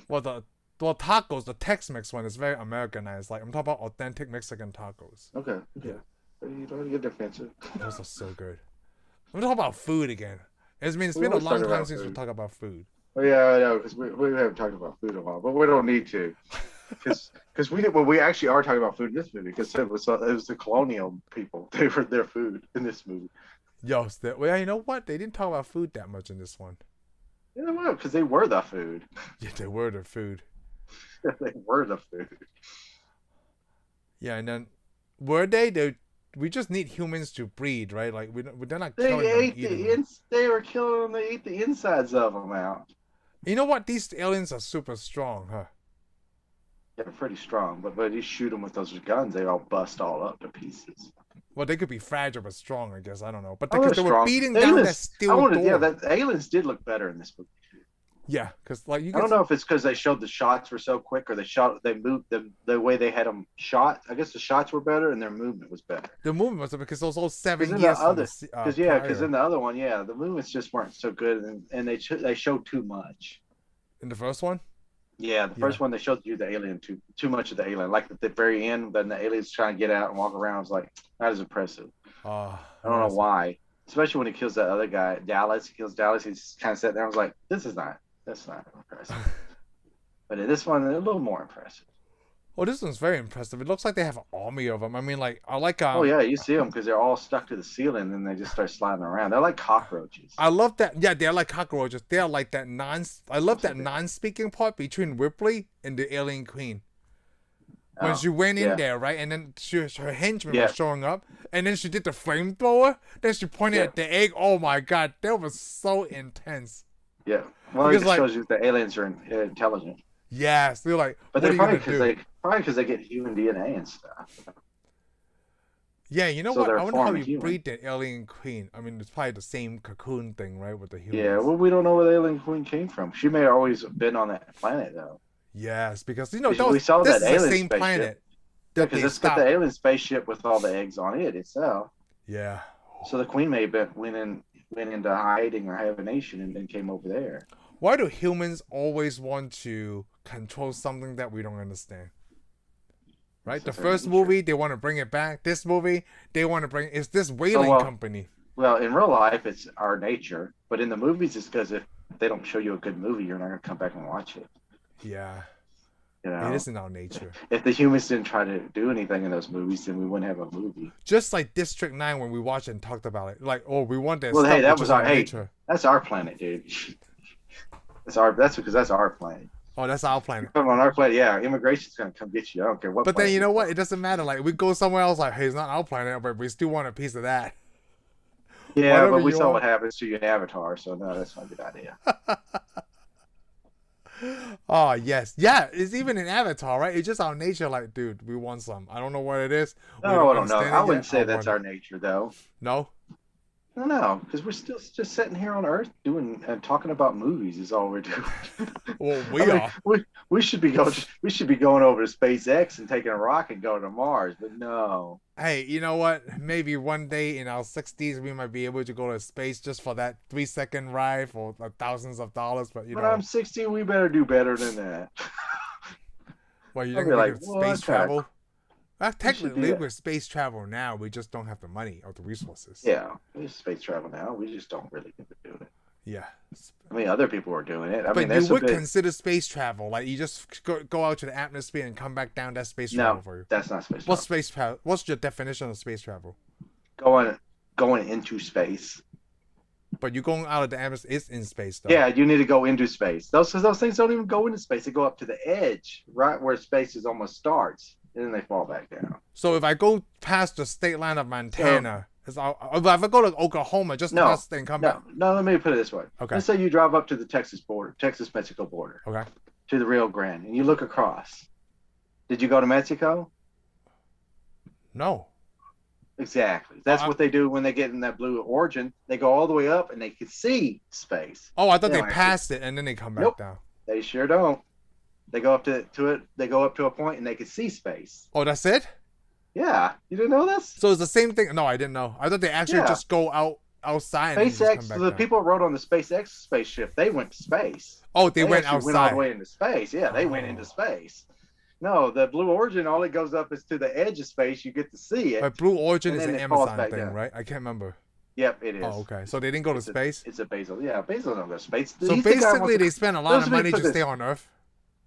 Well, tacos, the Tex-Mex one is very Americanized. Like I'm talking about authentic Mexican tacos. Okay. Yeah. You don't get defensive. Those are so good. I'm talking about food again. It's been a long time since we talk about food. Well, yeah, I know, because we haven't talked about food in a while, but we don't need to. Because we actually are talking about food in this movie because it was the colonial people. They were their food in this movie. Yo, well, you know what? They didn't talk about food that much in this one. You know what? Because they were the food. Yeah, they were the food. They were the food. Yeah, and then were they? We just need humans to breed, right? Like they're not They killing them, ate eating them. They were killing them. They ate the insides of them out. You know what? These aliens are super strong, huh? They're pretty strong, but you shoot them with those guns, they all bust all up to pieces. Well, they could be fragile but strong, I guess. I don't know. But Oh, because they're they were strong. beating The down that aliens, steel door. yeah, the aliens did look better in this movie. Yeah, because like you I can. don't know if it's because they showed the shots were so quick, or they moved them the way they had them shot. I guess the shots were better and their movement was better. The movement was because those all 7 Because years because in the other one, yeah, the movements just weren't so good, and they showed too much. In the first one. Yeah, the first one they showed you the alien too much of the alien. Like at the very end, then the aliens trying to get out and walk around. I was like, not as impressive. I don't know why. Especially when he kills that other guy, Dallas. He kills Dallas. He's kind of sitting there. I was like, that's not impressive. But in this one, a little more impressive. Well, this one's very impressive. It looks like they have an army of them. I mean, like I like. Oh yeah, you see them because they're all stuck to the ceiling, and then they just start sliding around. They're like cockroaches. I love that. Yeah, they're like cockroaches. They're like that I love that non-speaking part between Ripley and the alien queen. When she went in there, right, and then her henchman was showing up, and then she did the flamethrower. Then she pointed at the egg. Oh my god, that was so intense. Yeah, well, because, it shows you the aliens are intelligent. Yes, they're like, but they're probably because they get human DNA and stuff. Yeah, you know what? I wonder how you breed the alien queen. I mean, it's probably the same cocoon thing, right, with the humans. Yeah, well, we don't know where the alien queen came from. She may have always been on that planet, though. Yes, because we saw this that is alien the same spaceship. planet. Because it's got the alien spaceship with all the eggs on it itself. Yeah. So the queen may have went into hiding or hibernation and then came over there. Why do humans always want to control something that we don't understand? Right? The first movie, they want to bring it back. This movie, they want to bring it's this whaling company. Well, in real life, it's our nature. But in the movies, it's because if they don't show you a good movie, you're not going to come back and watch it. Yeah. You know? It isn't our nature. If the humans didn't try to do anything in those movies, then we wouldn't have a movie. Just like District 9 when we watched and talked about it. Like, oh, we want that stuff. Well, hey, that was our nature. That's our planet, dude. That's because that's our planet. Oh, that's our planet. On our planet, yeah. Immigration's gonna come get you. I don't care what. But then you know what? It doesn't matter. Like we go somewhere else. Like, hey, it's not our planet, but we still want a piece of that. Yeah, whatever, but we saw what happens to you in Avatar, so no, that's not a good idea. Oh yes, yeah. It's even in Avatar, right? It's just our nature. Like, dude, we want some. I don't know what it is. No, I don't know. I wouldn't say that's our nature, though. No. No, because we're still just sitting here on Earth doing and talking about movies is all we're doing. Well, are. We should be going over to SpaceX and taking a rocket and going to Mars, but no. Hey, you know what? Maybe one day in our 60s we might be able to go to space just for that 3-second ride for thousands of dollars. But you know, I'm 60. We better do better than that. Well, you think we could space travel? Technically, we're space travel now. We just don't have the money or the resources. Yeah, we space travel now. We just don't really get to do it. Yeah. I mean, other people are doing it. But you would consider space travel. Like, you just go out to the atmosphere and come back down. That's space travel for you. That's not space travel. What's space travel? What's your definition of space travel? Going into space. But you're going out of the atmosphere. It's in space, though. Yeah, you need to go into space. Those things don't even go into space. They go up to the edge, right where space almost starts. And then they fall back down. So if I go past the state line of Montana, if I go to Oklahoma, just past and come back. No, let me put it this way. Okay. Let's say you drive up to the Texas-Mexico border. Okay. To the Rio Grande, and you look across. Did you go to Mexico? No. Exactly. That's what they do when they get in that Blue Origin. They go all the way up, and they can see space. Oh, I thought they passed it, and then they come back down. They sure don't. They go up to it. They go up to a point and they can see space. Oh, that's it? Yeah, you didn't know this? So it's the same thing. No, I didn't know. I thought they actually just go outside. SpaceX. The people who rode on the SpaceX spaceship, they went to space. Oh, they went outside. Went all the way into space. Yeah, they went into space. No, the Blue Origin, all it goes up is to the edge of space. You get to see it. But Blue Origin is an Amazon thing, down. Right? I can't remember. Yep, it is. Oh, okay. So they didn't go to space? It's a Bezos. Yeah, Bezos don't go to space. So basically, they spent a lot of money to stay on Earth?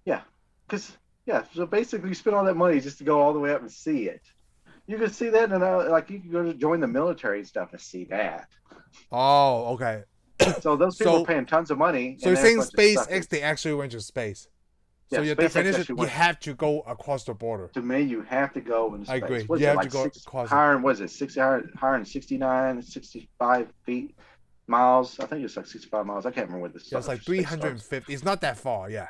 Yeah, because Yeah, so basically you spend all that money just to go all the way up and see it. You could see that, and like you could go to join the military and stuff and see that. Oh, okay. So those people are So paying tons of money, so and you're they're a saying bunch of SpaceX suckers. they actually went to space. So Yeah, your SpaceX definition, actually you went. have to go across the border. To me, you have to go into I space. agree. What You is it have to like go six across it. higher? Was it 169, 65 feet, miles? I think it's like 65 miles. I can't remember what this Yeah, it's like space starts. 350. It's not that far, yeah.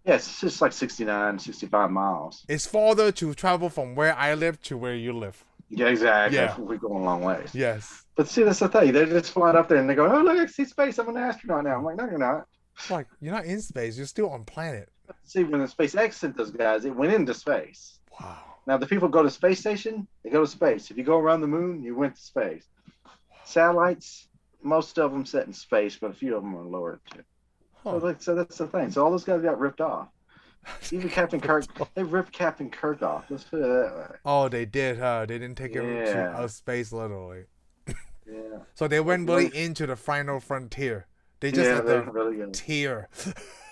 Yeah, it's just like 69, 65 miles. It's farther to travel from where I live to where you live. Yeah, exactly. Yeah. We're going a long ways. Yes. But see, that's the thing. They're just flying up there and they go, "Oh, look, I see space. I'm an astronaut now." I'm like, "No, you're not." Like, you're not in space. You're still on planet. See, when the SpaceX sent those guys, it went into space. Wow. Now, the people go to space station, they go to space. If you go around the moon, you went to space. Satellites, most of them set in space, but a few of them are lower too. Huh. So that's the thing. So all those guys got ripped off. Even Captain Kirk, they ripped Captain Kirk off. Let's put it that way. Oh, they did, huh? They didn't take him to Yeah. space, literally. Yeah. So they went Like, really into the final frontier. They just yeah, at they the really got. tier.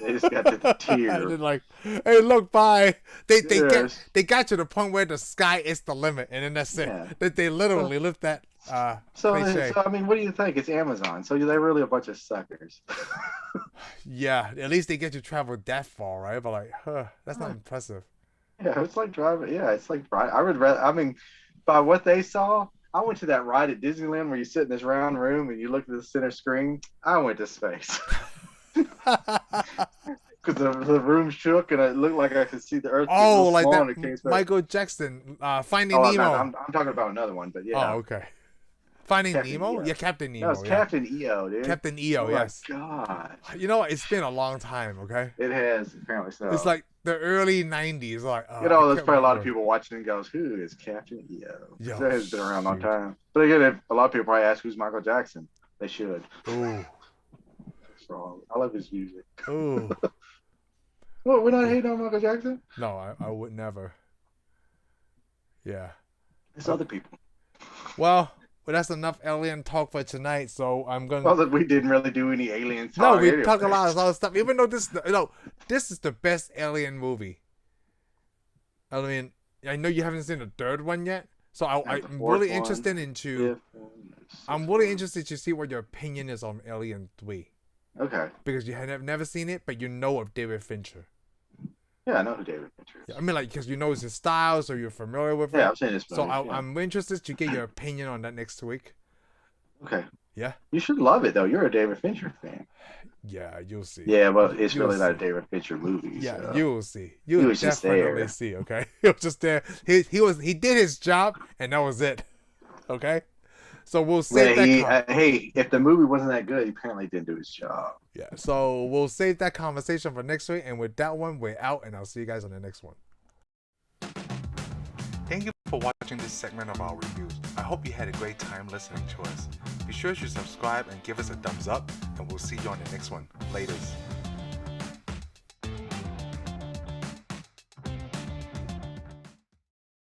They just got to the And tier. then like, hey, look, bye. Yes. They got to the point where the sky is the limit, and then that's it. Yeah. That they literally lift that cliche. So I mean, what do you think? It's Amazon, so they're really a bunch of suckers. Yeah, at least they get to travel that far, right? But like, that's not impressive. Yeah, it's like driving. Yeah, it's like I would rather. I mean, by what they saw, I went to that ride at Disneyland where you sit in this round room and you look at the center screen. I went to space because the room shook and it looked like I could see the Earth get Oh, real like small that and it came back. Michael Jackson, Finding Oh, Nemo. I'm talking about another one, but yeah, Oh, okay. Finding Captain Nemo? EO. Yeah, Captain That Nemo. was Yeah. Captain EO, dude. Captain EO, Oh yes. my god, You know what? It's been a long time, okay? it has apparently so. It's like the early 90s. Like, You I know, there's can't probably a lot of remember. people watching and goes, "Who is Captain EO?" Yo, That has been around a long shoot. time. But again, a lot of people probably ask, "Who's Michael Jackson?" They should. Ooh. That's wrong. I love his music. Ooh. Well, we're not hating on Michael Jackson. No, I would never. Yeah. It's other people. Well, that's enough alien talk for tonight. So I'm gonna. Well, that we didn't really do any alien No, talk. we anyway. talk a lot of other stuff. Even though this is the best alien movie. I mean, I know you haven't seen the third one yet, so And the I'm fourth really one, interested into. I'm really interested to see what your opinion is on Alien 3 Okay. because you have never seen it, but you know of David Fincher. Yeah, I know who David Fincher is. I mean, like, because you know his style, so you're familiar with Yeah, it. I've seen this movie. So yeah. I'm interested to get your opinion on that next week. Okay. Yeah. You should love it though. You're a David Fincher fan. Yeah, you'll see. Yeah, but it's You'll really not a see. David Fincher movie. Yeah, so. you'll see. He You'll was just definitely there. see. Okay, he was just there. He did his job, and that was it. Okay, so we'll save that. Hey, if the movie wasn't that good, he apparently didn't do his job. Yeah, so we'll save that conversation for next week. And with that one, we're out, and I'll see you guys on the next one. Thank you for watching this segment of our reviews. I hope you had a great time listening to us. Be sure to subscribe and give us a thumbs up, and we'll see you on the next one. Laters.